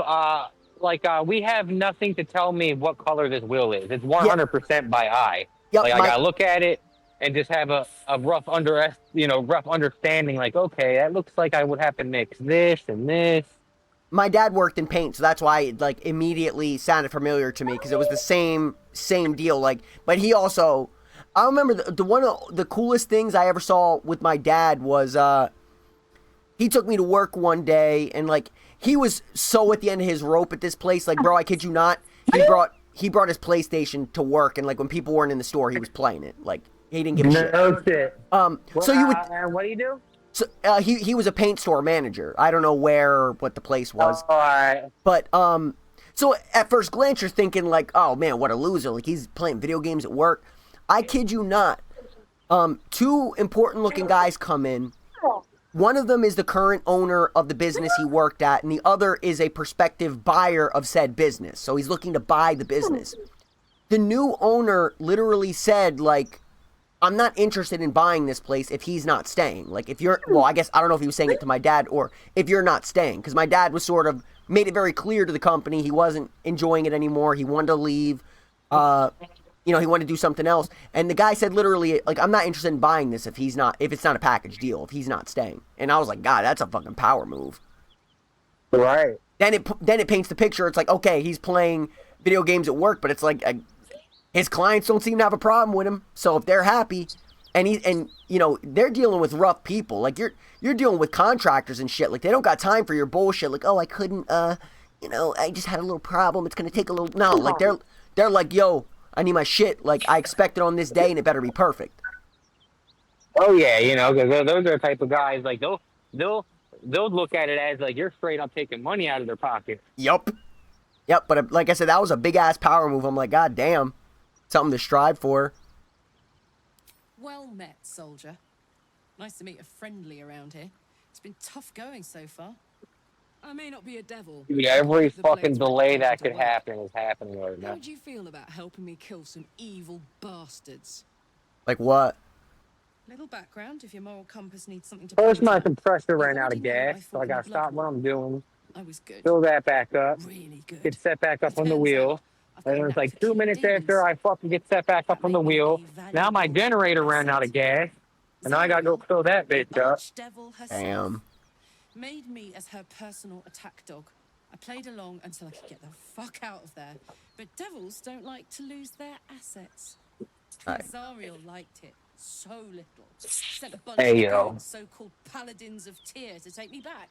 We have nothing to tell me what color this wheel is. It's Yeah. 100% by eye. Yep. Like I gotta look at it and just have a rough rough understanding. Like, okay, that looks like I would have to mix this and this. My dad worked in paint, so that's why it like immediately sounded familiar to me because it was the same deal. Like, but he also, I remember the one of the coolest things I ever saw with my dad was he took me to work one day and like he was so at the end of his rope at this place. Like, bro, I kid you not, he brought his PlayStation to work and like when people weren't in the store, he was playing it. Like he didn't give a shit. No shit. So you would. And what do you do? So he was a paint store manager. I don't know where or what the place was. All right. But so at first glance you're thinking like, oh man, what a loser! Like he's playing video games at work. I kid you not. Two important looking guys come in. One of them is the current owner of the business he worked at, and the other is a prospective buyer of said business. So he's looking to buy the business. The new owner literally said like, I'm not interested in buying this place if he's not staying. Like, if you're, well, I guess, I don't know if he was saying it to my dad or if you're not staying. Because my dad was sort of, made it very clear to the company he wasn't enjoying it anymore. He wanted to leave. He wanted to do something else. And the guy said literally, like, I'm not interested in buying this if it's not a package deal, if he's not staying. And I was like, God, that's a fucking power move. Right. Then it paints the picture. It's like, okay, he's playing video games at work, but it's like, his clients don't seem to have a problem with him, so if they're happy, and they're dealing with rough people. Like you're dealing with contractors and shit. Like they don't got time for your bullshit. Like, oh, I couldn't, I just had a little problem. It's gonna take a little. No, like they're like, yo, I need my shit. Like I expect it on this day, and it better be perfect. Oh yeah, because those are the type of guys like they'll look at it as like you're straight up taking money out of their pocket. Yep. But like I said, that was a big ass power move. I'm like, God damn. Something to strive for. Well met, soldier. Nice to meet a friendly around here. It's been tough going so far. I may not be a devil. Dude, every The fucking blades delay won't that go could to work. happen is happening right How now. would you feel about helping me kill some evil bastards? Like what? Little background if your moral compass needs something to First, point my at. compressor ran You out of already know I gas, so fought I in gotta the stop blood what I'm doing, I was good. fill that back up, Really good. get set back up on the Turns wheel. out I've got And a it was knack like for 2 killing minutes demons. after I fucking get set back up That on the made me wheel. a Now my valuable generator ran out of gas, and now I gotta go fill that bitch up. Archdevil herself Damn. made me as her personal attack dog. I played along until I could get the fuck out of there. But devils don't like to lose their assets. Right. Zariel liked it so little. Sent a bunch Hey, of yo. good so-called paladins of tear to take me back.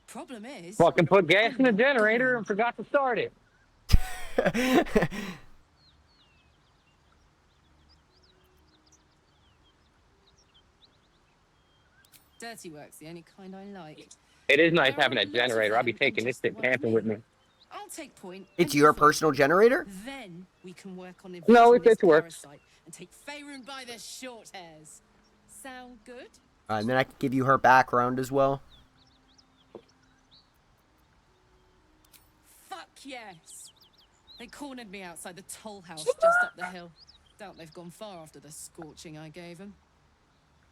Problem is, Fucking put gas in the generator and forgot to start it. dirty work's the only kind I like. It is nice There having are a lots of generator. I'll be them, taking and this just the shit one for camping with me. I'll take point. It's and your defend. personal generator? Then we can work on No, inventing it this works. parasite and take Faerun by the short hairs. Sound good? And then I can give you her background as well. Fuck yes. They cornered me outside the toll house just up the hill. Doubt they've gone far after the scorching I gave them.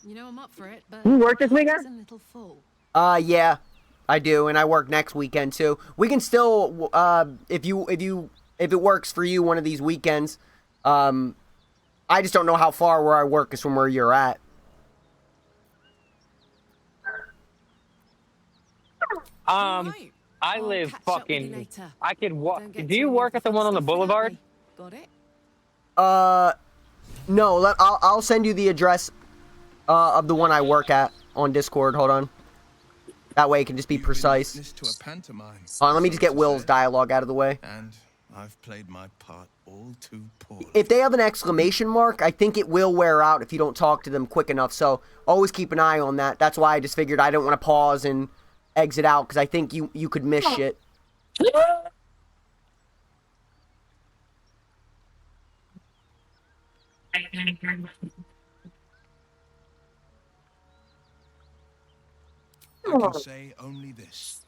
You know I'm up for it, but You work this my heart weekend? is a little full. Yeah, I do, and I work next weekend too. We can still, if it works for you one of these weekends, I just don't know how far where I work is from where you're at. Alright, I I'll live catch up with you fucking. later. I could walk. Don't get Do you too work at the fun one on the stuff without boulevard? me. Got it? No, I'll send you the address of the one I work at on Discord. Hold on. That way it can just be You've been precise. witness to a pantomime, Hold on, let me so just get to Will's say. dialogue out of the way. And I've played my part all too poorly. If they have an exclamation mark, I think it will wear out if you don't talk to them quick enough. So always keep an eye on that. That's why I just figured I don't want to pause and exit out, because I think you could miss shit. I can say only this.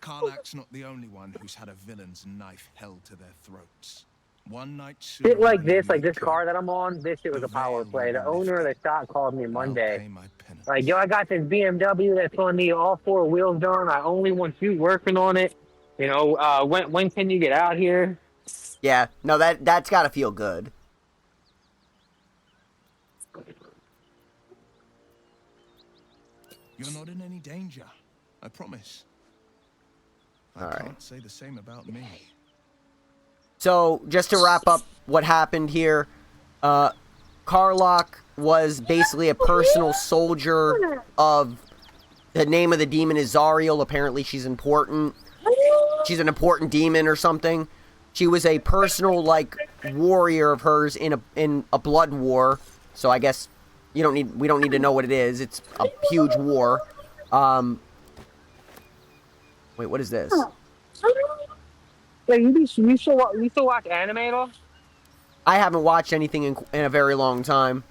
Karlach's not the only one who's had a villain's knife held to their throats. One night soon, Shit like when this, you like this come, car that I'm on, this shit was the a power veil play. will The be owner of the lifted. shop called me I'll Monday. pay my penance. Like, yo, I got this BMW that's on the all four wheels done. I only want you working on it. You know, when can you get out here? Yeah, no, that's got to feel good. You're not in any danger, I promise. I All right. can't say the same about me. So, just to wrap up what happened here, Karlach was basically a personal soldier of... The name of the demon is Zariel. Apparently she's important. She's an important demon or something. She was a personal, like, warrior of hers in a blood war. So I guess we don't need to know what it is. It's a huge war. Wait, what is this? Wait, you still watch anime at all? I haven't watched anything in a very long time.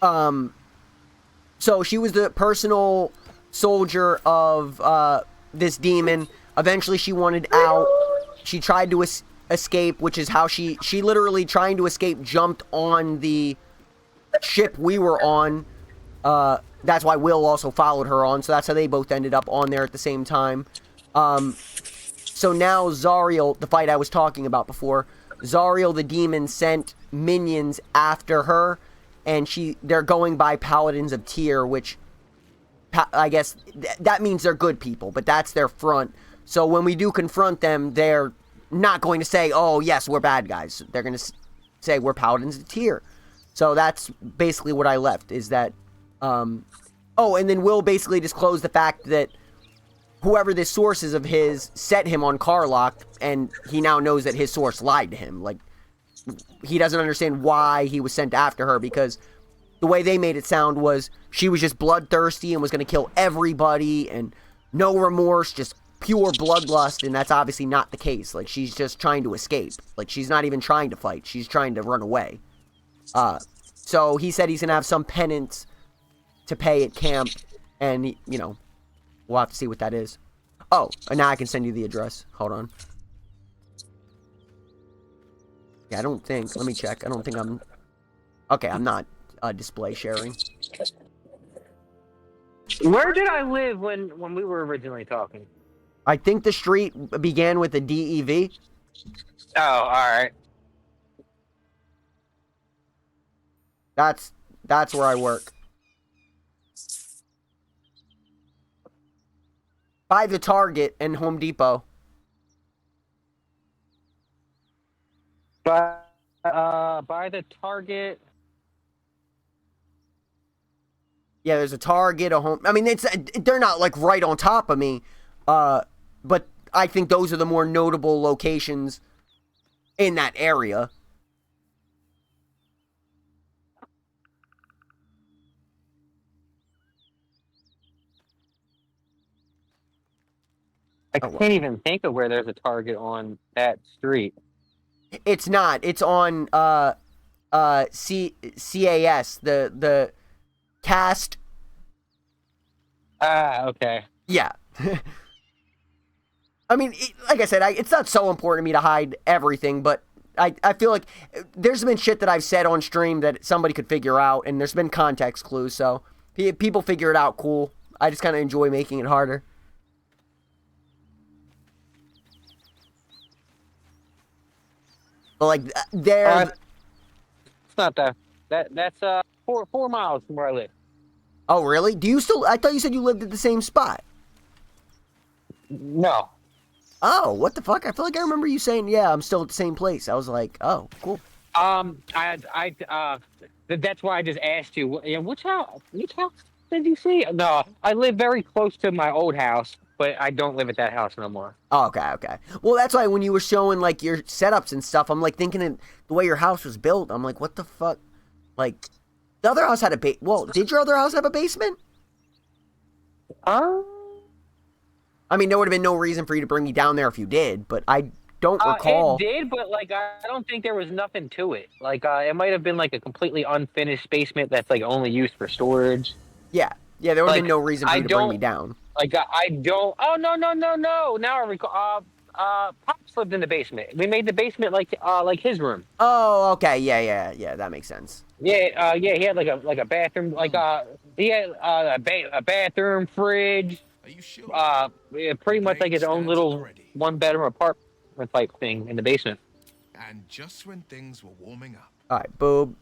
So she was the personal soldier of this demon. Eventually she wanted out. She tried to escape, which is how she literally, trying to escape, jumped on the ship we were on. That's why Will also followed her on, so that's how they both ended up on there at the same time. So now Zariel, the fight I was talking about before, Zariel the demon sent minions after her, and they're going by Paladins of Tyr, which I guess that means they're good people, but that's their front. So when we do confront them, they're not going to say, oh yes, we're bad guys. They're going to say we're Paladins of Tyr. So that's basically what I left, is that oh, and then Will basically disclosed the fact that whoever this source is of his set him on Karlach, and he now knows that his source lied to him. Like, he doesn't understand why he was sent after her, because the way they made it sound was she was just bloodthirsty and was going to kill everybody, and no remorse, just pure bloodlust, and that's obviously not the case. Like, she's just trying to escape. Like, she's not even trying to fight. She's trying to run away. So he said he's going to have some penance to pay at camp, and, you know, we'll have to see what that is. Oh, and now I can send you the address. Hold on. Yeah, I don't think... Let me check. I don't think I'm... Okay, I'm not display sharing. Where did I live when we were originally talking? I think the street began with a DEV. Oh, alright. That's where I work. By the Target and Home Depot. By the Target. Yeah, there's a Target, a Home... I mean, they're not, like, right on top of me. But I think those are the more notable locations in that area. I can't even think of where there's a Target on that street. It's not. It's on CAS, the cast. Ah, okay. Yeah. I mean, like I said, it's not so important to me to hide everything, but I feel like there's been shit that I've said on stream that somebody could figure out, and there's been context clues, so people figure it out cool. I just kind of enjoy making it harder. But, like, It's not that's 4 miles from where I live. Oh, really? Do you still... I thought you said you lived at the same spot. No. Oh, what the fuck? I feel like I remember you saying, yeah, I'm still at the same place. I was like, oh, cool. That's why I just asked you. Which house did you see? No, I live very close to my old house, but but I don't live at that house no more. Oh, okay. Well, that's why when you were showing like your setups and stuff, I'm like thinking of the way your house was built. I'm like, what the fuck? Like, the other house had a well, did your other house have a basement? I mean, there would have been no reason for you to bring me down there if you did, but I don't recall. It did, but like I don't think there was nothing to it. Like it might have been like a completely unfinished basement that's like only used for storage. Yeah, there would have Like, been no reason for you to bring me down. Like I don't. Oh no. Now I recall. Pops lived in the basement. We made the basement like his room. Oh, okay, yeah, that makes sense. Yeah, he had like a bathroom, he had a bathroom, fridge. Are you sure? Yeah, pretty much like his own little one-bedroom apartment type thing in the basement. And just when things were warming up. All right, boob,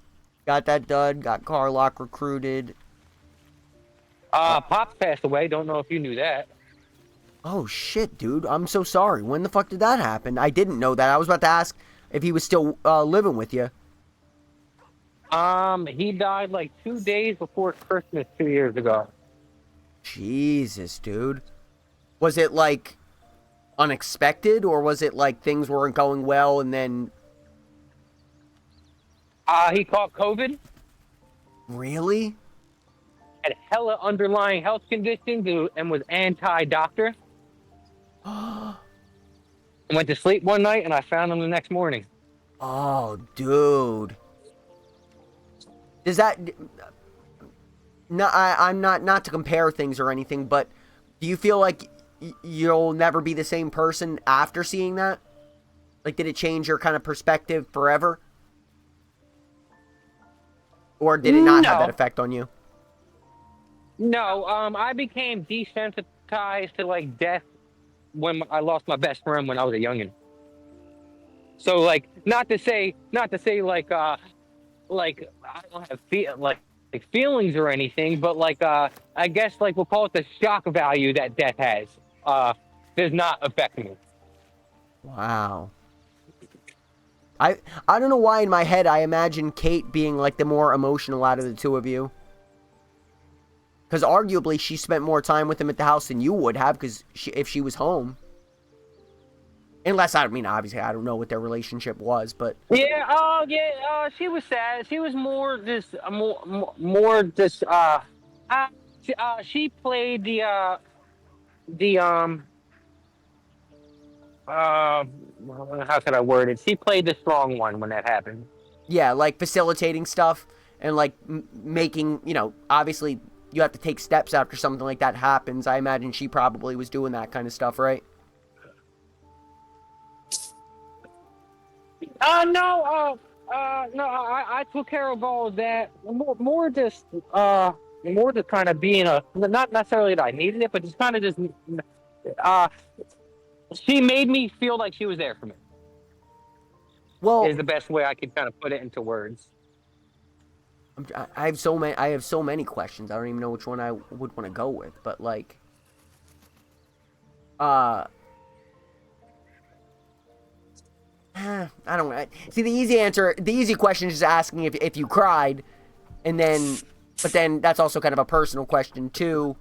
got that done. Got Carlock recruited. Pops passed away. Don't know if you knew that. Oh shit, dude, I'm so sorry. When the fuck did that happen? I didn't know that. I was about to ask if he was still living with you. He died like 2 days before Christmas 2 years ago. Jesus, dude. Was it like unexpected, or was it like things weren't going well and then... He caught COVID. Really? Had hella underlying health conditions and was anti-doctor. Went to sleep one night and I found him the next morning. Oh, dude. Does that... No, I'm not to compare things or anything, but do you feel like you'll never be the same person after seeing that? Like, did it change your kind of perspective forever? Or did it not have that effect on you? No, I became desensitized to like death when I lost my best friend when I was a youngin'. So like, not to say like I don't have feelings or anything, but like I guess like we'll call it the shock value that death has. Does not affect me. Wow. I don't know why in my head I imagine Kate being like the more emotional out of the two of you. Because arguably she spent more time with him at the house than you would have, because if she was home. Unless, I mean, obviously I don't know what their relationship was, but... Yeah, she was sad. She was more just, she played how could I word it? She played the strong one when that happened. Yeah, like facilitating stuff and like making, obviously you have to take steps after something like that happens. I imagine she probably was doing that kind of stuff, right? No, I took care of all of that. More just kind of being not necessarily that I needed it, but just kind of just, she made me feel like she was there for me. Well, is the best way I could kind of put it into words. I have so many questions. I don't even know which one I would want to go with, but like, I don't know. See, the easy question is just asking if you cried, but then that's also kind of a personal question too.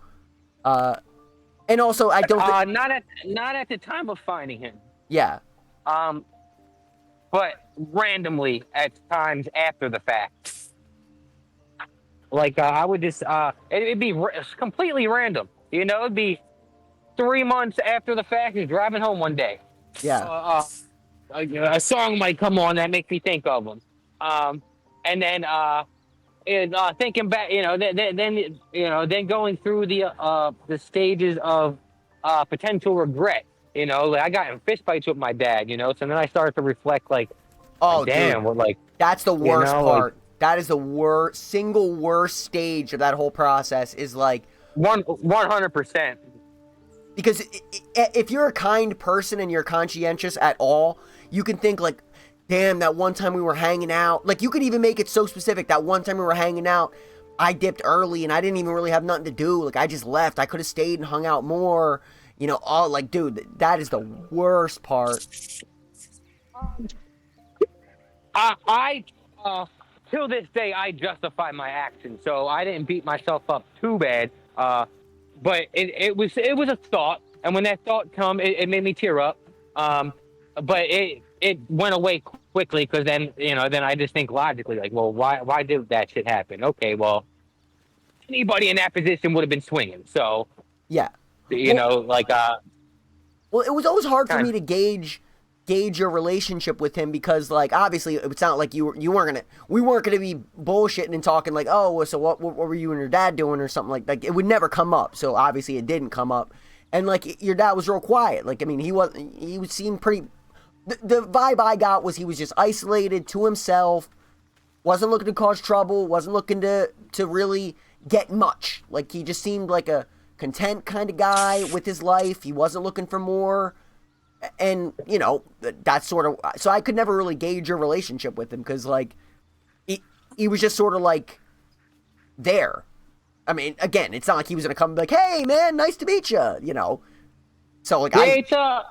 And also I don't not at the time of finding him. Yeah. But randomly at times after the fact. Like I would just it'd be completely random. It'd be 3 months after the fact, just driving home one day. Yeah. A song might come on that makes me think of him. And then thinking back, then going through the stages of potential regret. Like I got in fistfights with my dad. So then I started to reflect, like, oh damn, dude, like that's the worst part. Like, that is the single worst stage of that whole process. Is like 100%. Because if you're a kind person and you're conscientious at all, you can think like, damn, that one time we were hanging out. Like, you could even make it so specific. That one time we were hanging out, I dipped early and I didn't even really have nothing to do. Like, I just left. I could have stayed and hung out more. Like, dude, that is the worst part. I till this day, I justify my actions. So I didn't beat myself up too bad. But it was a thought. And when that thought come, it made me tear up. But it went away quickly because then then I just think logically like, well, why did that shit happen? Okay, well, anybody in that position would have been swinging. So Yeah. Well, like well, it was always hard for kind me to gauge your relationship with him because, like, obviously it's not like we weren't gonna be bullshitting and talking like, oh, so what were you and your dad doing or something like it would never come up. So obviously it didn't come up, and like your dad was real quiet. Like, I mean, he seemed pretty. The vibe I got was he was just isolated to himself, wasn't looking to cause trouble, wasn't looking to really get much. Like, he just seemed like a content kind of guy with his life. He wasn't looking for more. And, that's sort of... So I could never really gauge your relationship with him because, like, he was just sort of, like, there. I mean, again, it's not like he was going to come and be like, hey, man, nice to meet you, So, like, yeah,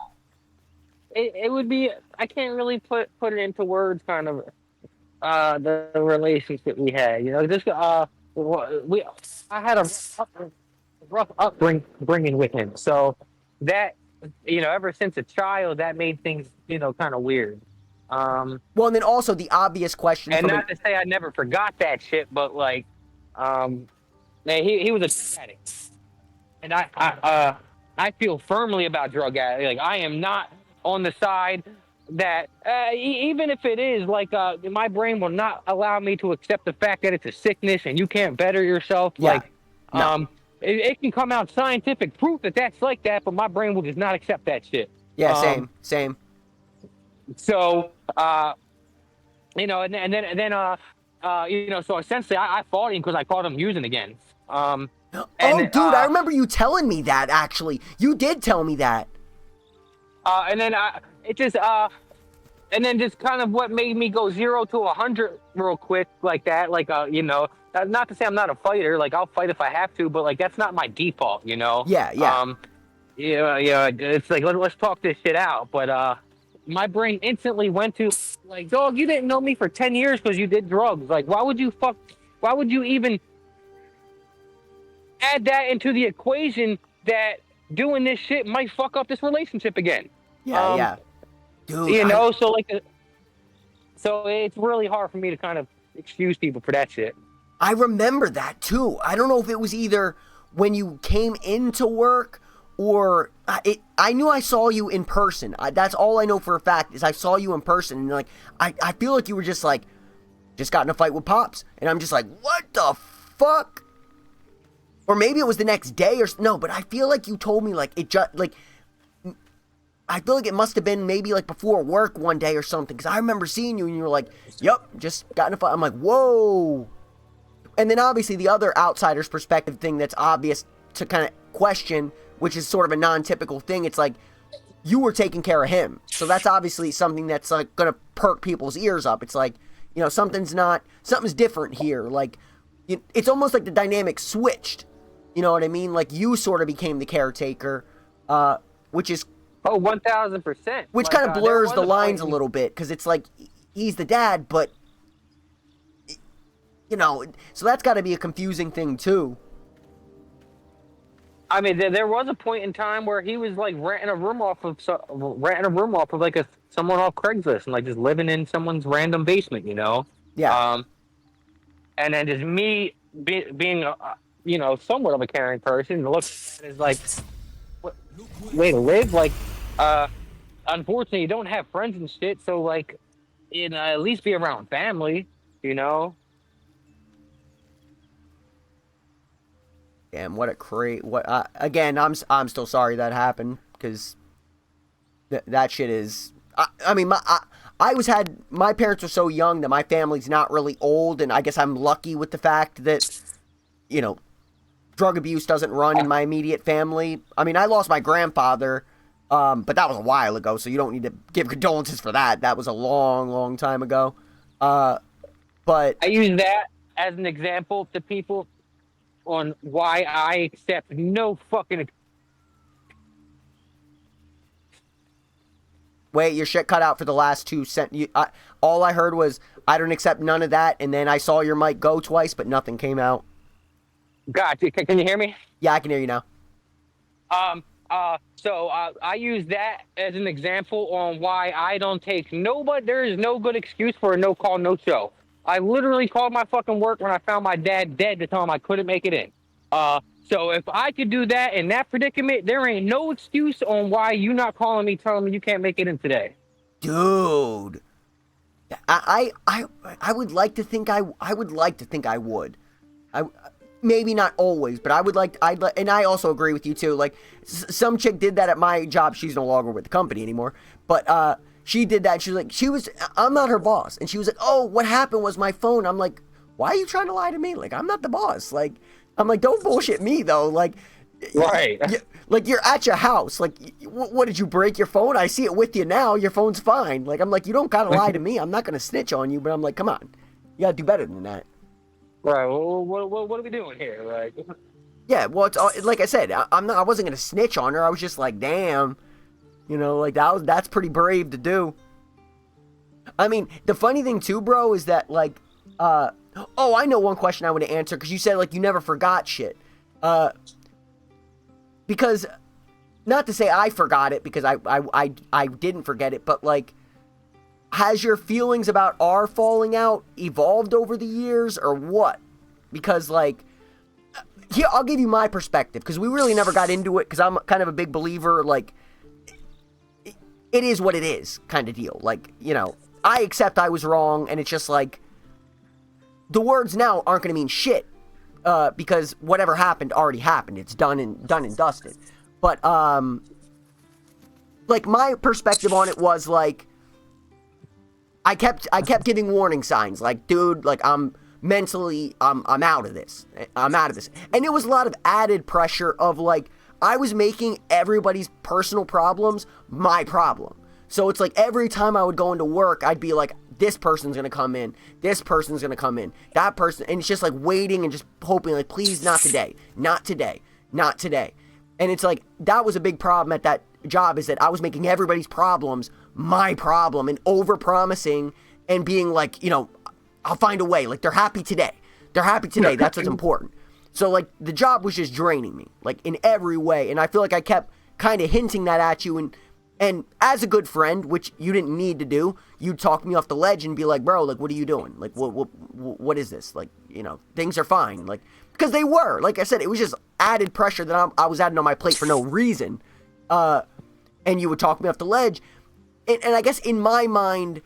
it would be... I can't really put it into words, kind of, the relationship we had. Just, I had a rough upbringing with him. So that... ever since a child, that made things, kind of weird. well, and then also the obvious question... And not to say I never forgot that shit, but, like, man, he was a drug addict. And I feel firmly about drug addict. Like, I am not on the side that, even if it is, like, my brain will not allow me to accept the fact that it's a sickness and you can't better yourself. Yeah. Like, No. It can come out scientific proof that that's like that, but my brain will just not accept that shit. Yeah, same. So, and then, so essentially I fought him because I caught him using again. Dude, I remember you telling me that, actually. You did tell me that. And then and then just kind of what made me go 0 to 100 real quick like that, like, not to say I'm not a fighter, like, I'll fight if I have to, but, like, that's not my default, Yeah. Yeah, it's like, let's talk this shit out, but, my brain instantly went to, like, dog, you didn't know me for 10 years because you did drugs. Like, why would you even add that into the equation that doing this shit might fuck up this relationship again? Yeah. Dude, so it's really hard for me to kind of excuse people for that shit. I remember that too. I don't know if it was either when you came into work or I knew I saw you in person. That's all I know for a fact is I saw you in person, and like I feel like you were just got in a fight with Pops, and I'm just like, what the fuck? Or maybe it was the next day no, but I feel like you told me like it just like. I feel like it must have been maybe like before work one day or something, because I remember seeing you and you were like, yep, just got in a fight. I'm like, whoa. And then obviously the other outsider's perspective thing that's obvious to kind of question, which is sort of a non-typical thing, it's like you were taking care of him. So that's obviously something that's like going to perk people's ears up. It's like, something's different here. Like, it's almost like the dynamic switched. You know what I mean? Like, you sort of became the caretaker, which is... Oh, 1,000%. Which like, kind of blurs the lines a point. little bit, because it's like, he's the dad, but, so that's got to be a confusing thing, too. I mean, there was a point in time where he was, like, renting a room off of like, someone off Craigslist, and, like, just living in someone's random basement, Yeah. And then just me being, somewhat of a caring person, look at it as, like... way to live, like, unfortunately you don't have friends and shit, so like, at least be around family, Damn, what a again, I'm still sorry that happened, because that shit is, I mean, my parents were so young that my family's not really old, and I guess I'm lucky with the fact that, drug abuse doesn't run in my immediate family. I mean, I lost my grandfather, but that was a while ago, so you don't need to give condolences for that. That was a long, long time ago. But I use that as an example to people on why I accept no fucking... Wait, your shit cut out for the last 2 sentences. All I heard was, I don't accept none of that, and then I saw your mic go twice, but nothing came out. God, can you hear me? Yeah, I can hear you now. I use that as an example on why I don't take nobody. There is no good excuse for a no call, no show. I literally called my fucking work when I found my dad dead to tell him I couldn't make it in. So if I could do that in that predicament, there ain't no excuse on why you not calling me, telling me you can't make it in today. Dude. I would like to think I would like to think I would. Maybe not always, but and I also agree with you too. Like some chick did that at my job. She's no longer with the company anymore, but she did that. I'm not her boss, and she was like, "Oh, what happened was my phone." I'm like, "Why are you trying to lie to me? Like I'm not the boss." Like I'm like, "Don't bullshit me though." Like right. Like you're at your house. Like what did you break your phone? I see it with you now. Your phone's fine. Like I'm like, you don't gotta lie to me. I'm not gonna snitch on you, but I'm like, come on, you gotta do better than that. Right. Well, what are we doing here? Like, yeah. Well, it's like I said. I wasn't gonna snitch on her. I was just like, damn. Like that's pretty brave to do. I mean, the funny thing too, bro, is that like, I know one question I want to answer because you said like you never forgot shit. Because, not to say I forgot it because I didn't forget it, but like, has your feelings about our falling out evolved over the years or what? Because like, here, I'll give you my perspective because we really never got into it because I'm kind of a big believer, like, it is what it is kind of deal. Like, I accept I was wrong and it's just like, the words now aren't going to mean shit because whatever happened already happened. It's done and dusted. But, like, my perspective on it was like, I kept giving warning signs, like, dude, like, I'm out of this. I'm out of this. And it was a lot of added pressure of, like, I was making everybody's personal problems my problem. So it's like every time I would go into work, I'd be like, this person's going to come in. This person's going to come in. That person. And it's just like waiting and just hoping, like, please, not today. Not today. Not today. And it's like, that was a big problem at that job, is that I was making everybody's problems my problem and over-promising and being like, I'll find a way. Like, they're happy today. They're happy today. That's what's important. So, like, the job was just draining me, like, in every way. And I feel like I kept kind of hinting that at you. And as a good friend, which you didn't need to do, you'd talk me off the ledge and be like, bro, like, what are you doing? Like, what is this? Like, things are fine. Like, because they were. Like I said, it was just added pressure that I was adding on my plate for no reason. And you would talk me off the ledge. And I guess in my mind,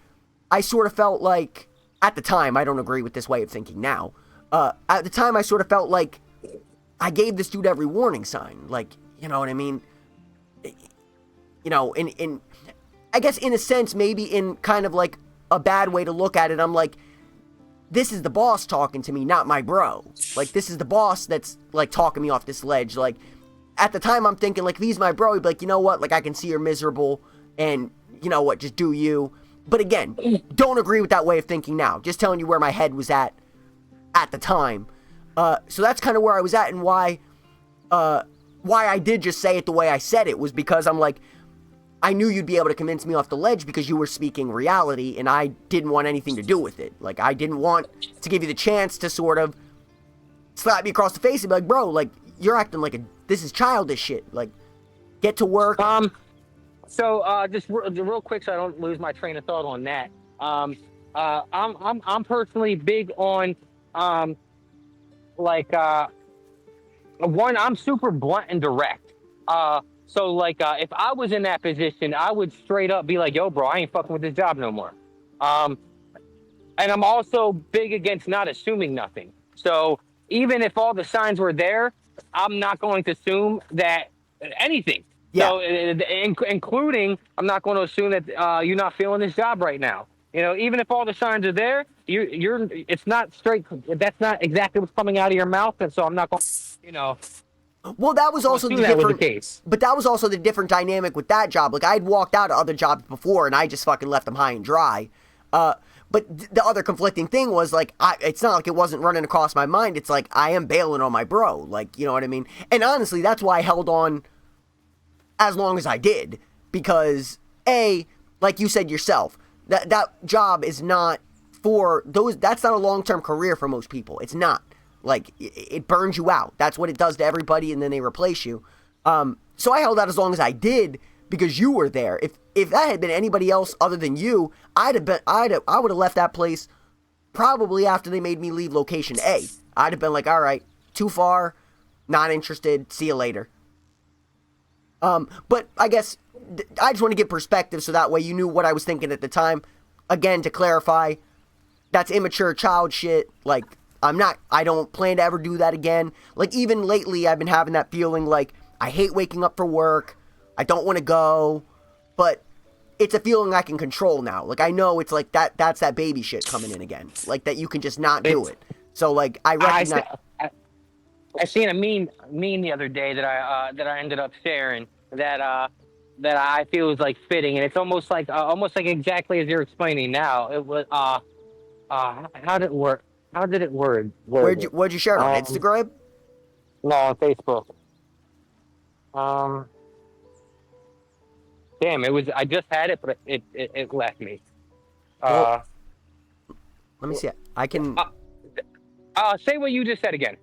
I sort of felt like, at the time, I don't agree with this way of thinking now. At the time, I sort of felt like I gave this dude every warning sign. Like, you know what I mean? In I guess in a sense, maybe in kind of like a bad way to look at it, I'm like, this is the boss talking to me, not my bro. Like, this is the boss that's, like, talking me off this ledge. Like, at the time, I'm thinking, like, if he's my bro, he'd be like, you know what? Like, I can see you're miserable, and you know what? Just do you. But again, don't agree with that way of thinking now. Just telling you where my head was at the time. So that's kind of where I was at, and why I did just say it the way I said it was because I'm like, I knew you'd be able to convince me off the ledge because you were speaking reality, and I didn't want anything to do with it. Like, I didn't want to give you the chance to sort of slap me across the face and be like, bro, like, you're acting like this is childish shit. Like, get to work. So just real quick, so I don't lose my train of thought on that. I'm personally big on one. I'm super blunt and direct. So like if I was in that position, I would straight up be like, yo, bro, I ain't fucking with this job no more. And I'm also big against not assuming nothing. So even if all the signs were there, I'm not going to assume that anything. Yeah. So, including, I'm not going to assume that you're not feeling this job right now. Even if all the signs are there, it's not straight. That's not exactly what's coming out of your mouth, and so I'm not going. Well, that was also the case. But that was also the different dynamic with that job. Like, I'd walked out of other jobs before, and I just fucking left them high and dry. But the other conflicting thing was, like, it's not like it wasn't running across my mind. It's like, I am bailing on my bro. Like, you know what I mean? And honestly, that's why I held on as long as I did, because like you said yourself, that job is not for those. That's not a long-term career for most people. It's not. Like, it burns you out. That's what it does to everybody, and then they replace you. So I held out as long as I did because you were there. If that had been anybody else other than you, I would have left that place probably after they made me leave location A. I'd have been like, all right, too far, not interested, see you later. But I guess I just want to give perspective so that way you knew what I was thinking at the time. Again, to clarify, that's immature child shit. Like, I don't plan to ever do that again. Like, even lately, I've been having that feeling like, I hate waking up for work, I don't want to go, but it's a feeling I can control now. Like, I know it's like, that's that baby shit coming in again. Like, that you can just not do it. So, like, I recognize... I seen a meme the other day that I ended up sharing that I feel is like fitting, and it's almost like exactly as you're explaining now. It was how did it work? How did it word? Where'd you share it on Instagram? No, on Facebook. Damn, it was. I just had it, but it left me. Well, let me see. I can. Say what you just said again,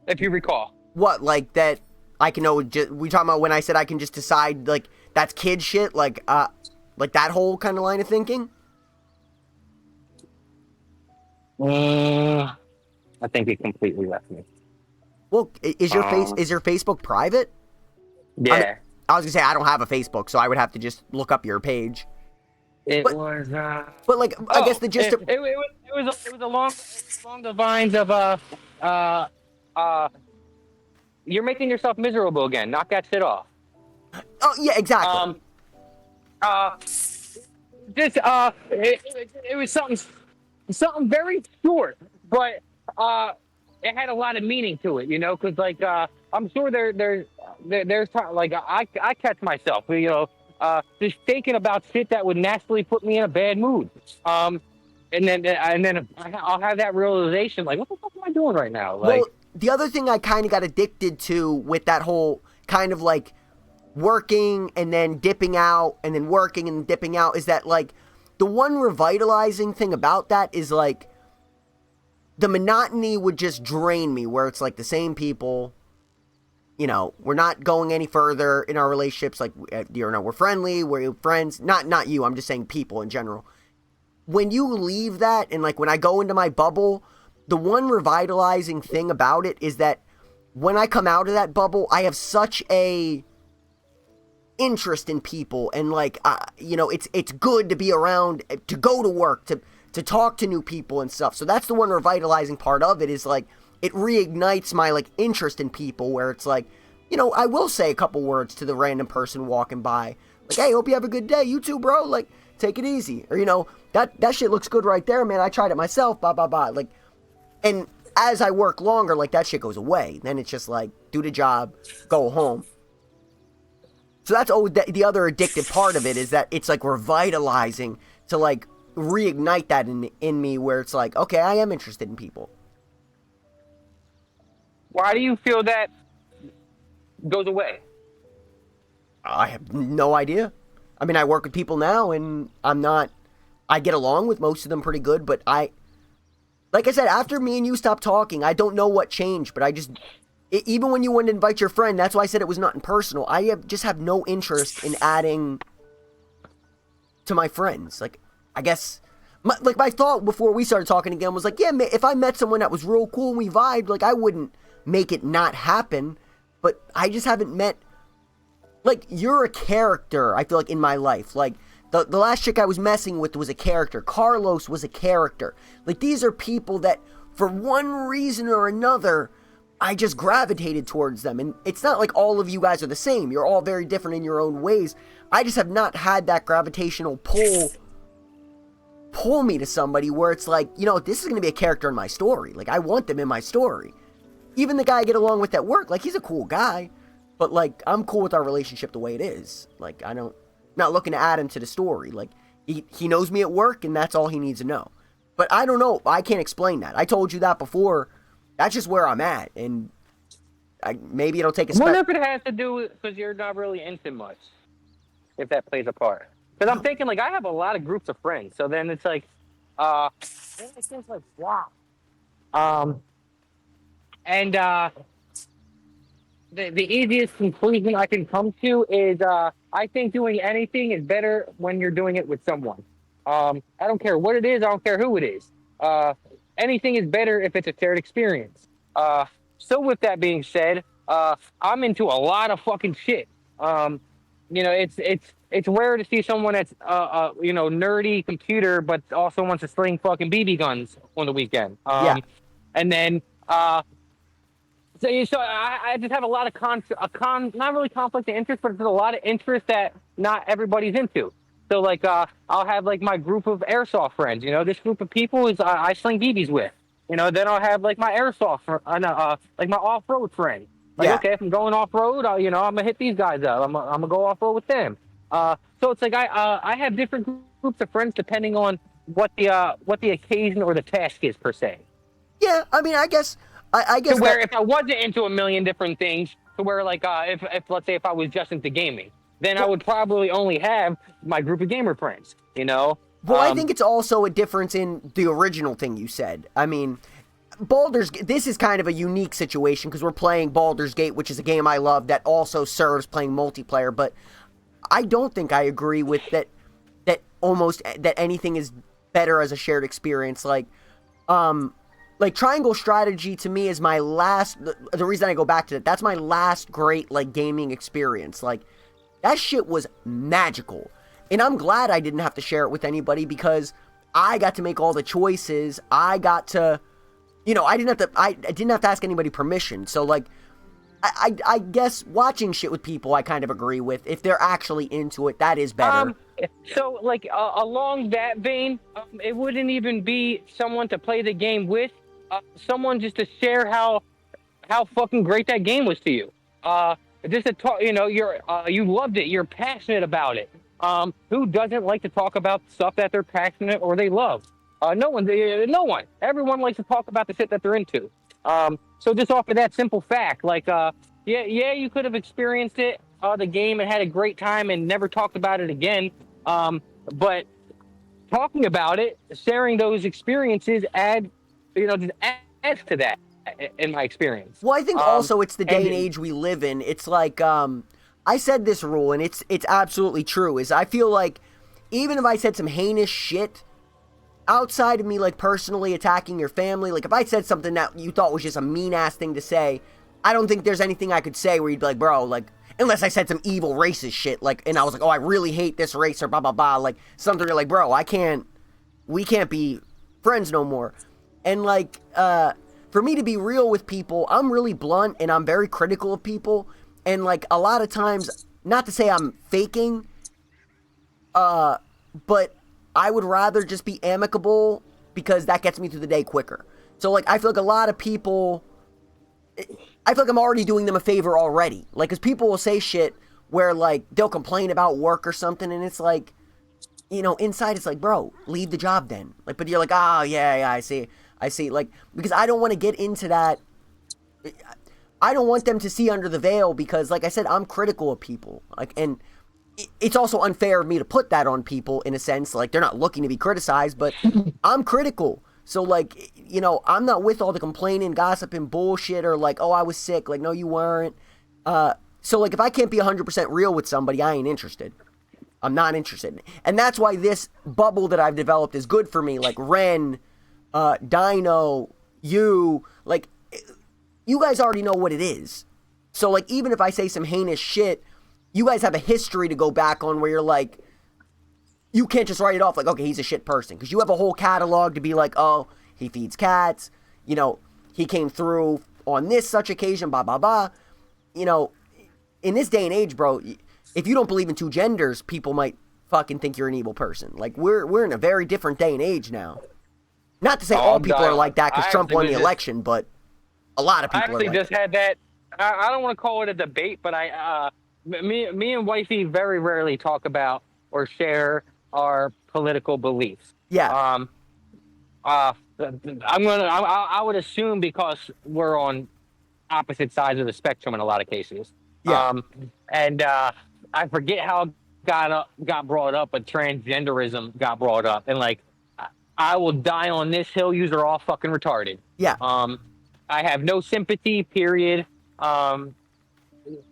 if you recall. What, like that? I can know. We talking about when I said I can just decide, like, that's kid shit, like that whole kind of line of thinking. I think it completely left me. Well, is your Facebook private? Yeah. I was gonna say I don't have a Facebook, so I would have to just look up your page. But like, I guess the gist of it was along the lines of you're making yourself miserable again. Knock that shit off. Oh yeah, exactly. It was something very short, but it had a lot of meaning to it, you know, because like I'm sure there's like I catch myself, you know, just thinking about shit that would naturally put me in a bad mood, and then I'll have that realization, like, what the fuck am I doing right now? Like, well, the other thing I kind of got addicted to with that whole kind of like working and then dipping out and then working and dipping out is that, like, the one revitalizing thing about that is, like, the monotony would just drain me, where it's like the same people, you know, we're not going any further in our relationships. Like, you know, we're friendly, we're friends. Not you, I'm just saying people in general. When you leave that, and like when I go into my bubble, the one revitalizing thing about it is that when I come out of that bubble, I have such a interest in people, and like, you know, it's good to be around, to go to work, to talk to new people and stuff. So that's the one revitalizing part of it, is like, it reignites my like interest in people, where it's like, you know, I will say a couple words to the random person walking by, like, hey, hope you have a good day, you too, bro, like, take it easy, or, you know, that shit looks good right there, man, I tried it myself, blah blah blah. Like, and as I work longer, like, that shit goes away. Then it's just like, do the job, go home. So that's always the other addictive part of it, is that it's like revitalizing to like reignite that in me, where it's like, okay, I am interested in people. why do you feel that goes away? I have no idea. I mean, I work with people now, and I get along with most of them pretty good, but like I said, after me and you stopped talking, I don't know what changed, but even when you went to invite your friend, that's why I said it was nothing personal. I just have no interest in adding to my friends. Like, I guess, my thought before we started talking again was like, yeah, if I met someone that was real cool and we vibed, like, I wouldn't make it not happen, but I just haven't met, like, you're a character, I feel like, in my life. Like, the last chick I was messing with was a character. Carlos was a character. Like, these are people that, for one reason or another, I just gravitated towards them. And it's not like all of you guys are the same. You're all very different in your own ways. I just have not had that gravitational pull me to somebody where it's like, you know, this is going to be a character in my story. Like, I want them in my story. Even the guy I get along with at work, like, he's a cool guy. But, like, I'm cool with our relationship the way it is. Like, not looking to add him to the story. Like, he knows me at work, and that's all he needs to know. But I don't know. I can't explain that. I told you that before. That's just where I'm at. And maybe it'll take a I wonder if it has to do with because you're not really into much. If that plays a part. Because I'm thinking, like, I have a lot of groups of friends. So then it's like, it's just like, wow. And the easiest conclusion I can come to is I think doing anything is better when you're doing it with someone. I don't care what it is. I don't care who it is. Uh, Anything is better if it's a shared experience. So with that being said, I'm into a lot of fucking shit. Um, it's rare to see someone that's nerdy computer, but also wants to sling fucking BB guns on the weekend. Yeah. And then so I just have a lot of not really conflict of interest, but there's a lot of interest that not everybody's into. So like I'll have like my group of airsoft friends. This group of people is I sling BBs with. Then I'll have like my airsoft, like my off-road friend. Like, Yeah. okay, if I'm going off-road, I'm gonna hit these guys up. I'm gonna go off-road with them. So it's like I have different groups of friends depending on what the occasion or the task is per se. Yeah, I mean, I guess To where if I wasn't into a million different things, to where like if let's say if I was just into gaming, then I would probably only have my group of gamer friends. Well, I think it's also a difference in the original thing you said. I mean, this is kind of a unique situation because we're playing Baldurs Gate, which is a game I love that also serves playing multiplayer, but I don't think I agree with that anything is better as a shared experience. Like Triangle Strategy to me is my last, the reason I go back to it, that's my last great, like, gaming experience. Like, that shit was magical. And I'm glad I didn't have to share it with anybody because I got to make all the choices. I got to, I didn't have to ask anybody permission. So, like, I guess watching shit with people I kind of agree with. If they're actually into it, that is better. So, like, along that vein, it wouldn't even be someone to play the game with. Someone just to share how fucking great that game was to you. Just to talk, you loved it. You're passionate about it. Who doesn't like to talk about stuff that they're passionate or they love? No one. Everyone likes to talk about the shit that they're into. So just off of that simple fact, like, you could have experienced it, the game, and had a great time and never talked about it again. But talking about it, sharing those experiences just adds to that, in my experience. Well, I think also it's the day and age we live in. It's like, I said this rule, and it's absolutely true, is I feel like even if I said some heinous shit, outside of me, like, personally attacking your family, like, if I said something that you thought was just a mean-ass thing to say, I don't think there's anything I could say where you'd be like, bro, like, unless I said some evil racist shit, like, and I was like, oh, I really hate this race, or blah, blah, blah, like, something you're like, bro, we can't be friends no more. And, like, for me to be real with people, I'm really blunt, and I'm very critical of people, and, like, a lot of times, not to say I'm faking, but I would rather just be amicable, because that gets me through the day quicker. So, like, I feel like a lot of people, I feel like I'm already doing them a favor already. Like, because people will say shit where, like, they'll complain about work or something, and it's like, inside it's like, bro, leave the job then. Like, but you're like, oh, yeah, I see. Like, because I don't want to get into that. I don't want them to see under the veil because, like I said, I'm critical of people. Like, and it's also unfair of me to put that on people in a sense. Like, they're not looking to be criticized, but I'm critical. So, like, I'm not with all the complaining, gossiping bullshit or like, oh, I was sick. Like, no, you weren't. So, like, if I can't be 100% real with somebody, I ain't interested. I'm not interested. And that's why this bubble that I've developed is good for me. Like, Ren, Dino, you, like, you guys already know what it is. So, like, even if I say some heinous shit, you guys have a history to go back on where you're like, you can't just write it off like, okay, he's a shit person. Because you have a whole catalog to be like, oh, he feeds cats, he came through on this such occasion, blah, blah, blah. In this day and age, bro, if you don't believe in two genders, people might fucking think you're an evil person. Like, we're in a very different day and age now. Not to say all people are like that because Trump won the election, but a lot of people are like that. I actually just had that. I don't want to call it a debate, but me and wifey very rarely talk about or share our political beliefs. Yeah. I would assume because we're on opposite sides of the spectrum in a lot of cases. Yeah. And I forget how it got brought up, but transgenderism got brought up, and like, I will die on this hill. Yous are all fucking retarded. Yeah. I have no sympathy. Period.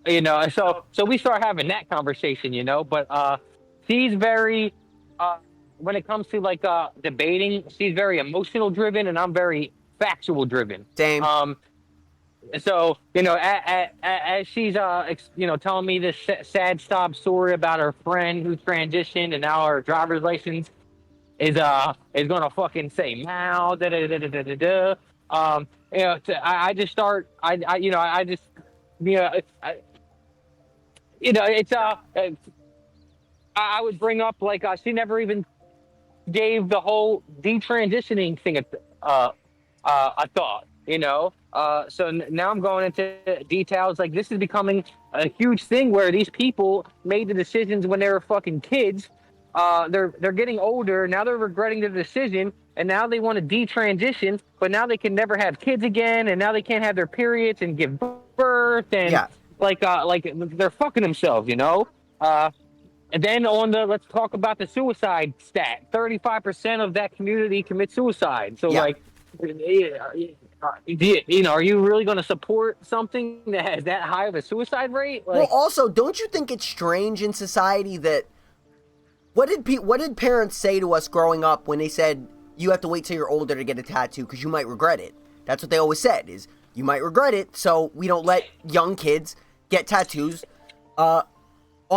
So we start having that conversation, but she's very when it comes to like debating, she's very emotional driven, and I'm very factual driven. Same. So as she's telling me this sad sob story about her friend who transitioned, and now her driver's license is gonna fucking say now da da da da da da da. I just start I just you know I, it's I would bring up like she never even gave the whole detransitioning thing a thought, So now I'm going into details. Like this is becoming a huge thing where these people made the decisions when they were fucking kids. They're getting older now. They're regretting their decision, and now they want to detransition, but now they can never have kids again, and now they can't have their periods and give birth, and Yeah. like they're fucking themselves. And then let's talk about the suicide stat. 35% of that community commit suicide. So Yeah. like, are you really going to support something that has that high of a suicide rate? Like, Well, also, don't you think it's strange in society that what did parents say to us growing up when they said you have to wait till you're older to get a tattoo because you might regret it? That's what they always said, is you might regret it, so we don't let young kids get tattoos on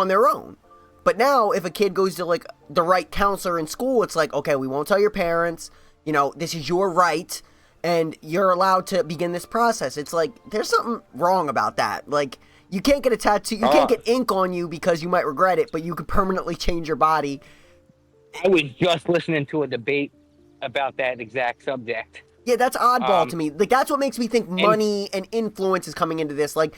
their own. But now, if a kid goes to like the right counselor in school, it's like, okay, we won't tell your parents. This is your right, and you're allowed to begin this process. It's like there's something wrong about that. Like you can't get a tattoo, you can't get ink on you because you might regret it, but you could permanently change your body. I was just listening to a debate about that exact subject. Yeah, that's oddball to me. Like, that's what makes me think money and influence is coming into this. Like,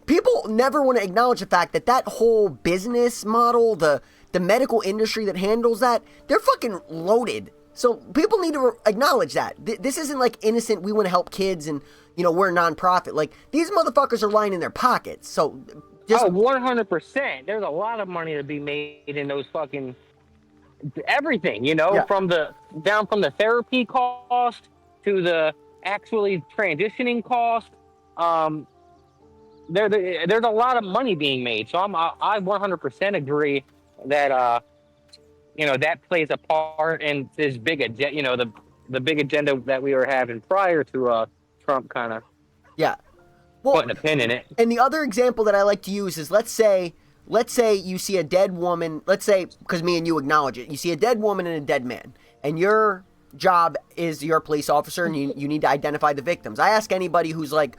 people never want to acknowledge the fact that that whole business model, the medical industry that handles that, they're fucking loaded. So people need to acknowledge that. This isn't like innocent, we want to help kids and, we're a nonprofit. Like, these motherfuckers are lying in their pockets. So, just... 100%. There's a lot of money to be made in those fucking... everything, Yeah. from the therapy cost to the actually transitioning cost. There's a lot of money being made. So I 100% agree that that plays a part in this big agenda, the big agenda that we were having prior to Trump kind of Yeah. Well, putting a pin in it. And the other example that I like to use is let's say you see a dead woman, let's say, because me and you acknowledge it, you see a dead woman and a dead man, and your job is you're a police officer and you need to identify the victims. I ask anybody who's like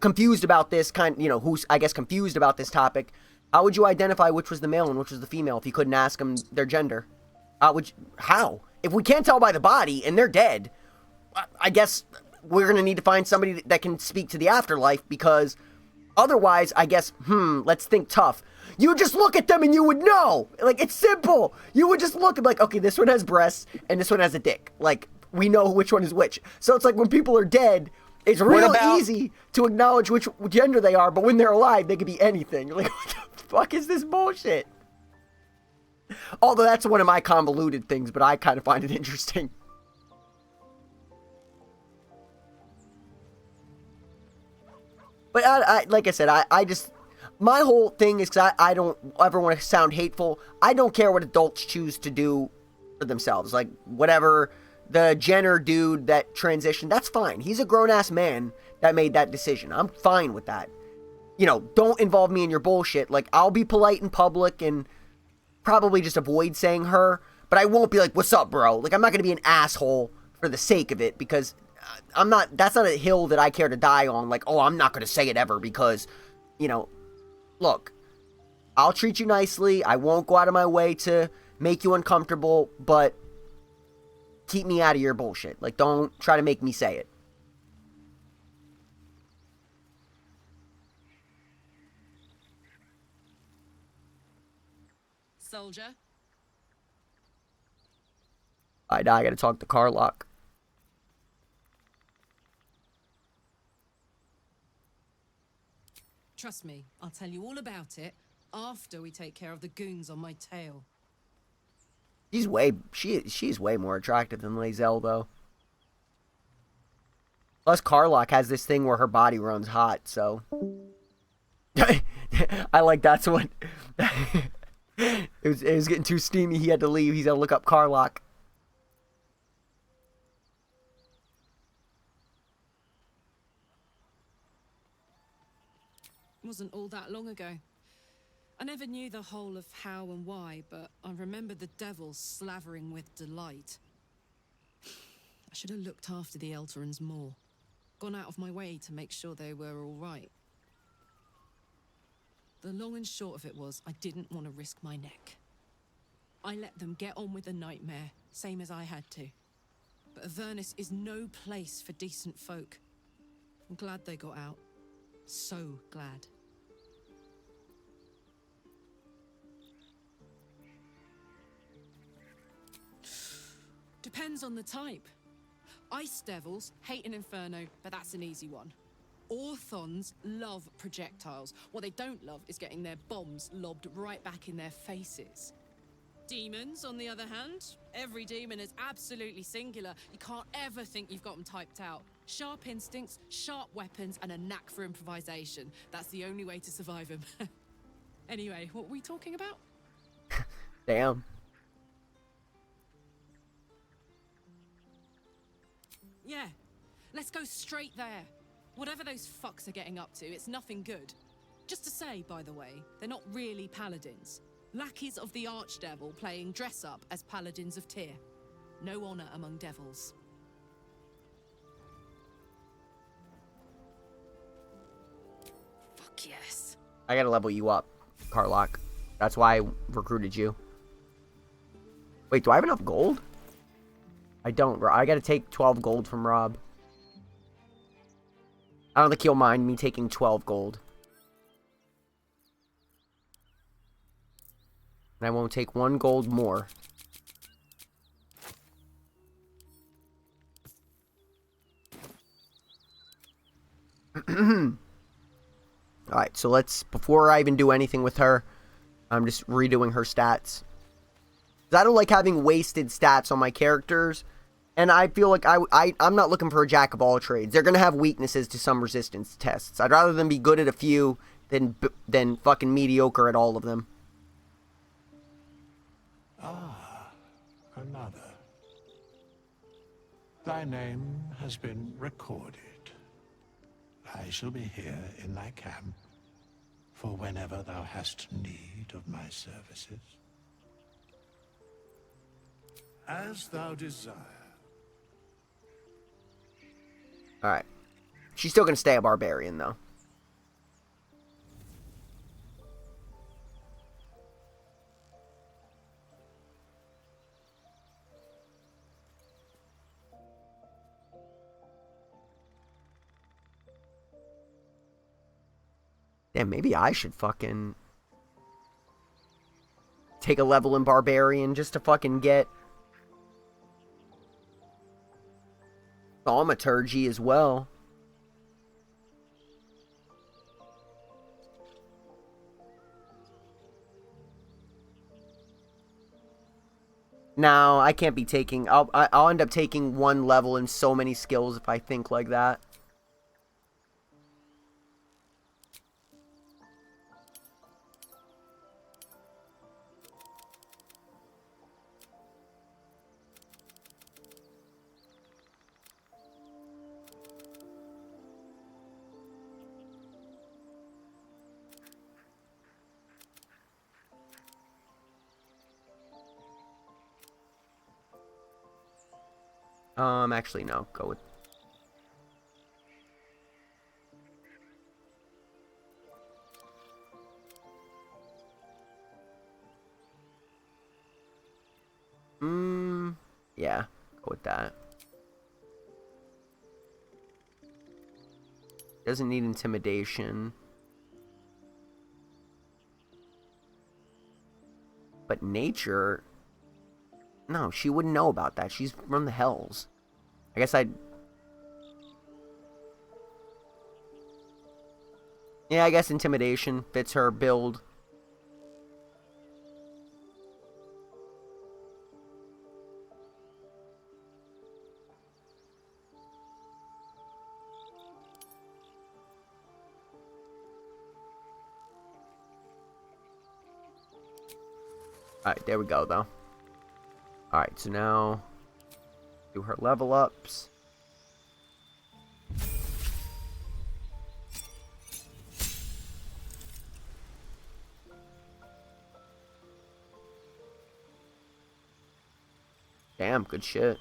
confused about this who's I guess confused about this topic, how would you identify which was the male and which was the female if you couldn't ask them their gender? How? If we can't tell by the body and they're dead, I guess we're going to need to find somebody that can speak to the afterlife, because otherwise, I guess, let's think tough. You would just look at them and you would know. Like, it's simple. You would just look and be like, okay, this one has breasts and this one has a dick. Like, we know which one is which. So it's like when people are dead, it's real easy to acknowledge which gender they are, but when they're alive, they could be anything. Like, what the fuck is this bullshit? Although that's one of my convoluted things, but I kind of find it interesting. But like I said, I just... My whole thing is, because I don't ever want to sound hateful, I don't care what adults choose to do for themselves. Like, whatever the Jenner dude that transitioned, that's fine. He's a grown-ass man that made that decision. I'm fine with that. Don't involve me in your bullshit. Like, I'll be polite in public and probably just avoid saying her, but I won't be like, what's up, bro? Like, I'm not going to be an asshole for the sake of it, because that's not a hill that I care to die on. Like, oh, I'm not going to say it ever because, look, I'll treat you nicely. I won't go out of my way to make you uncomfortable, but keep me out of your bullshit. Like, don't try to make me say it. Soldier. I gotta talk to Carlock. Trust me, I'll tell you all about it after we take care of the goons on my tail. She's way more attractive than Lae'zel, though. Plus, Carlock has this thing where her body runs hot, so... I like that's what. it was getting too steamy. He had to leave. He's got to look up car lock. Wasn't all that long ago. I never knew the whole of how and why, but I remember the devil slavering with delight. I should have looked after the Elterans more. Gone out of my way to make sure they were all right. The long and short of it was, I didn't want to risk my neck. I let them get on with the nightmare, same as I had to. But Avernus is no place for decent folk. I'm glad they got out. So glad. Depends on the type. Ice devils hate an inferno, but that's an easy one. Orthons love projectiles. What they don't love is getting their bombs lobbed right back in their faces. Demons, on the other hand, every demon is absolutely singular. You can't ever think you've got them typed out. Sharp instincts, sharp weapons, and a knack for improvisation. That's the only way to survive them. Anyway, what were we talking about? Damn. Yeah, let's go straight there. Whatever those fucks are getting up to, it's nothing good. Just to say, by the way, they're not really paladins. Lackeys of the Archdevil playing dress-up as paladins of Tyr. No honor among devils. Fuck yes. I gotta level you up, Carlock. That's why I recruited you. Wait, do I have enough gold? I don't. I gotta take 12 gold from Rob. I don't think he'll mind me taking 12 gold. And I won't take 1 gold more. Alright, so let's, before I even do anything with her, I'm just redoing her stats. 'Cause I don't like having wasted stats on my characters. And I feel like I'm not looking for a jack of all trades. They're going to have weaknesses to some resistance tests. I'd rather them be good at a few than fucking mediocre at all of them. Ah, another. Thy name has been recorded. I shall be here in thy camp for whenever thou hast need of my services. As thou desire. Alright. She's still going to stay a barbarian, though. Damn, maybe I should fucking take a level in barbarian just to fucking get thaumaturgy as well. No, I can't be taking... I'll end up taking 1 level in so many skills if I think like that. Actually, no. Go with... Yeah. Go with that. Doesn't need intimidation. But nature... No, she wouldn't know about that. She's from the Hells. I guess I'd... Yeah, I guess intimidation fits her build. Alright, there we go, though. Alright, so now... do her level ups. Damn, good shit.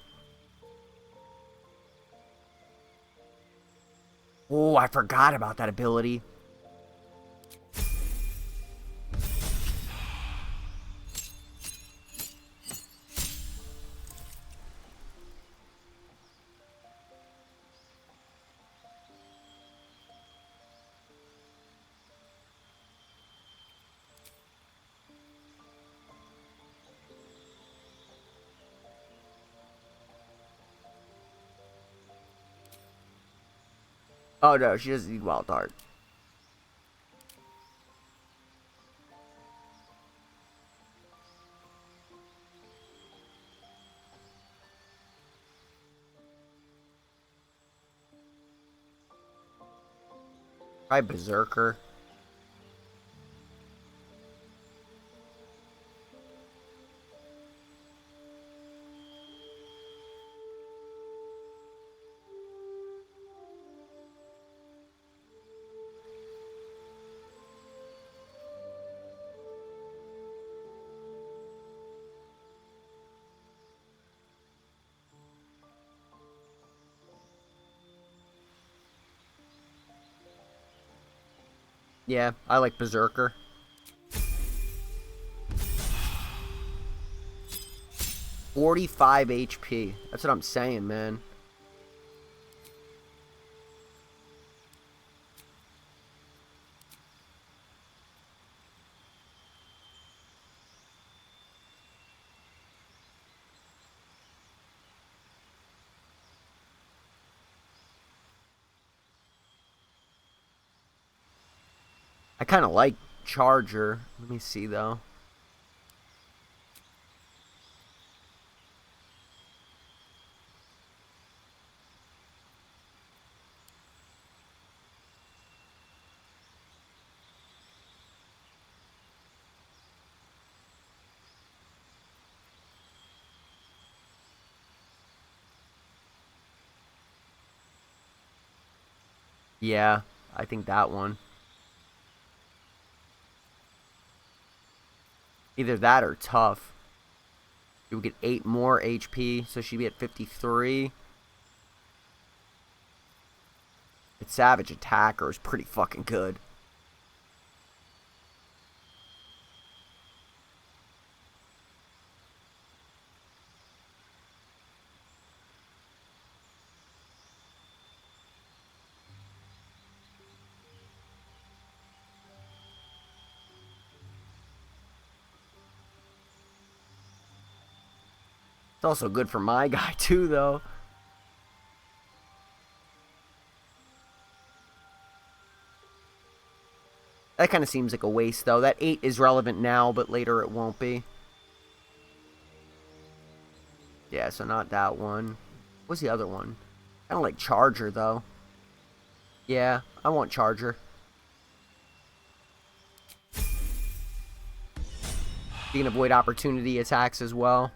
Oh, I forgot about that ability. Oh no, she doesn't need Wild Heart. Try Berserker. Yeah, I like Berserker. $45 HP. That's what I'm saying, man. I kind of like Charger. Let me see, though. Yeah, I think that one. Either that or Tough. You would get 8 more HP, so she'd be at 53. But Savage Attacker is pretty fucking good. It's also good for my guy, too, though. That kind of seems like a waste, though. That 8 is relevant now, but later it won't be. Yeah, so not that one. What's the other one? I don't like Charger, though. Yeah, I want Charger. You can avoid opportunity attacks as well.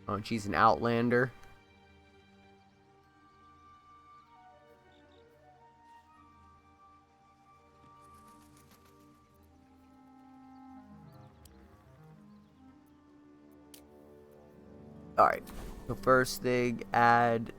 Oh, and she's an Outlander. Alright. So first thing, add...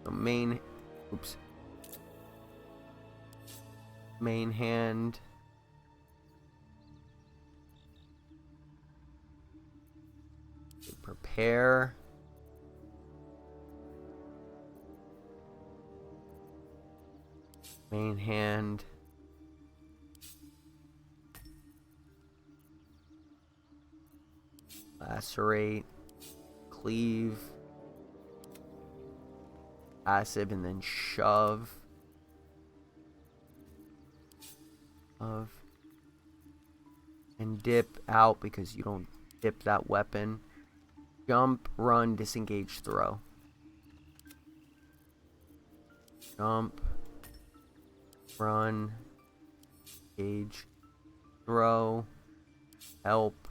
The main... Oops. Main hand. Prepare. Main hand. Lacerate. Cleave. Passive and then shove. And dip out because you don't dip that weapon. Jump, run, disengage, throw. Jump, run, engage, throw, help,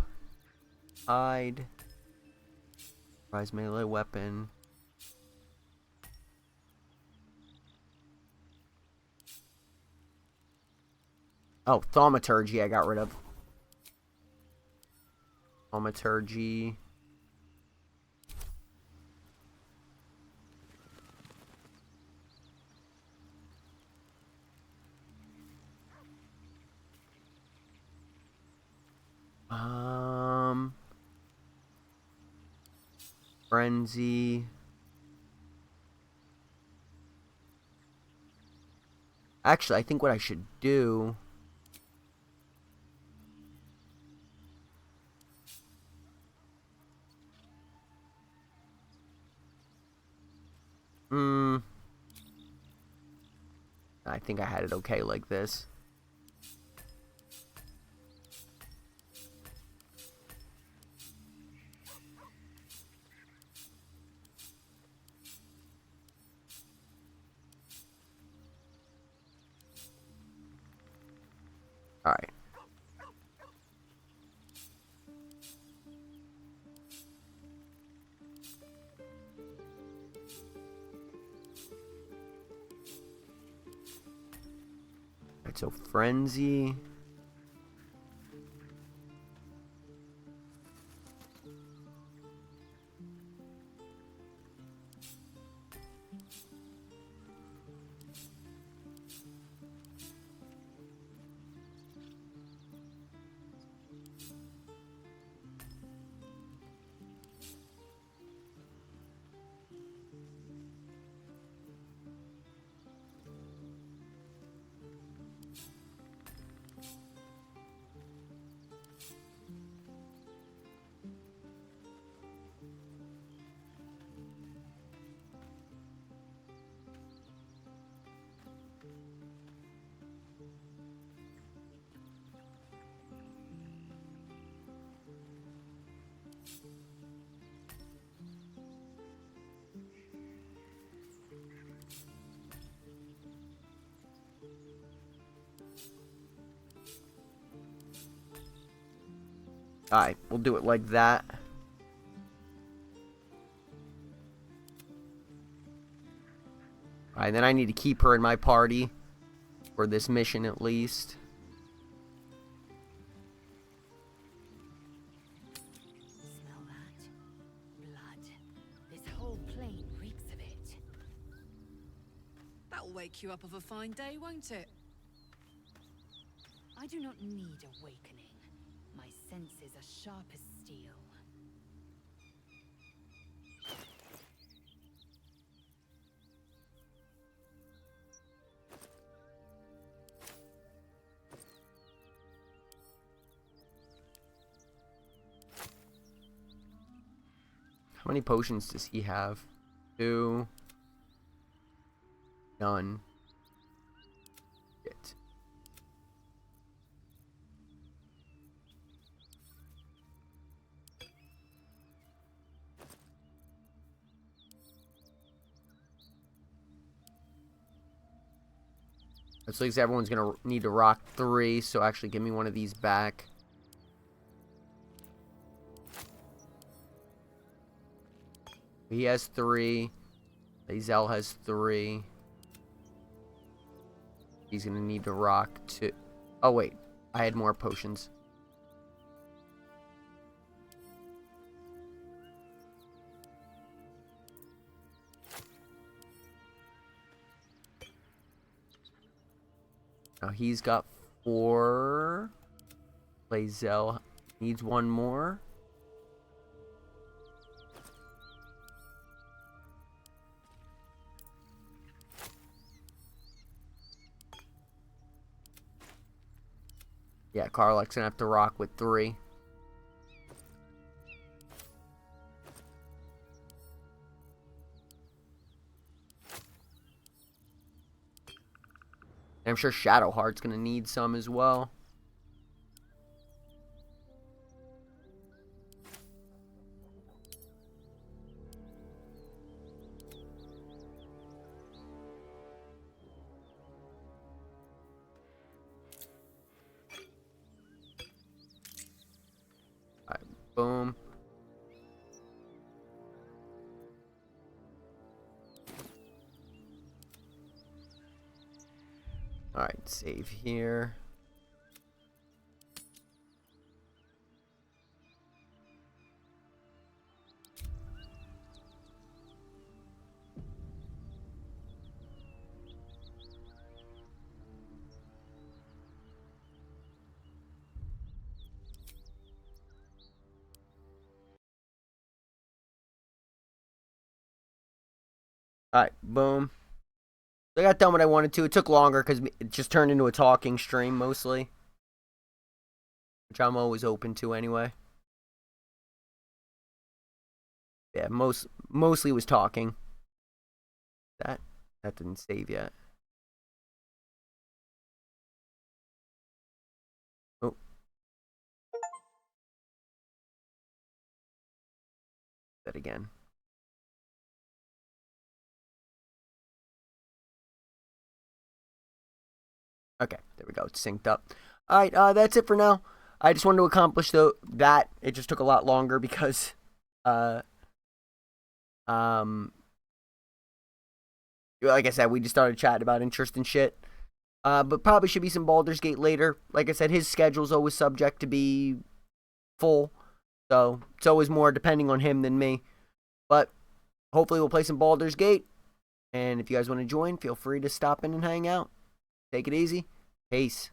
hide, rise melee weapon. Oh, thaumaturgy I got rid of. Thaumaturgy. Frenzy. Actually, I think what I should do... I think I had it okay like this. Alright. Alright, so Frenzy. Alright, we'll do it like that. Alright, then I need to keep her in my party. For this mission, at least. Smell that? Blood. This whole plain reeks of it. That'll wake you up of a fine day, won't it? I do not need awakening. My senses are sharp as steel. How many potions does he have? 2. None. Shit. Looks like everyone's gonna need to rock 3, so actually give me one of these back. He has 3. Lazel has 3. He's gonna need to rock 2. Oh wait, I had more potions. Now he's got 4. Blazel needs 1 more. Yeah, Karlach's gonna have to rock with 3. And I'm sure Shadowheart's gonna need some as well. Alright, boom. Alright, save here. Alright, boom. I got done what I wanted to. It took longer because it just turned into a talking stream mostly. Which I'm always open to anyway. Yeah, mostly was talking. That didn't save yet. Oh. That again. Okay, there we go. It's synced up. All right, that's it for now. I just wanted to accomplish that. It just took a lot longer because, like I said, we just started chatting about interest and shit. But probably should be some Baldur's Gate later. Like I said, his schedule's always subject to be full, so it's always more depending on him than me. But hopefully we'll play some Baldur's Gate. And if you guys want to join, feel free to stop in and hang out. Take it easy. Peace.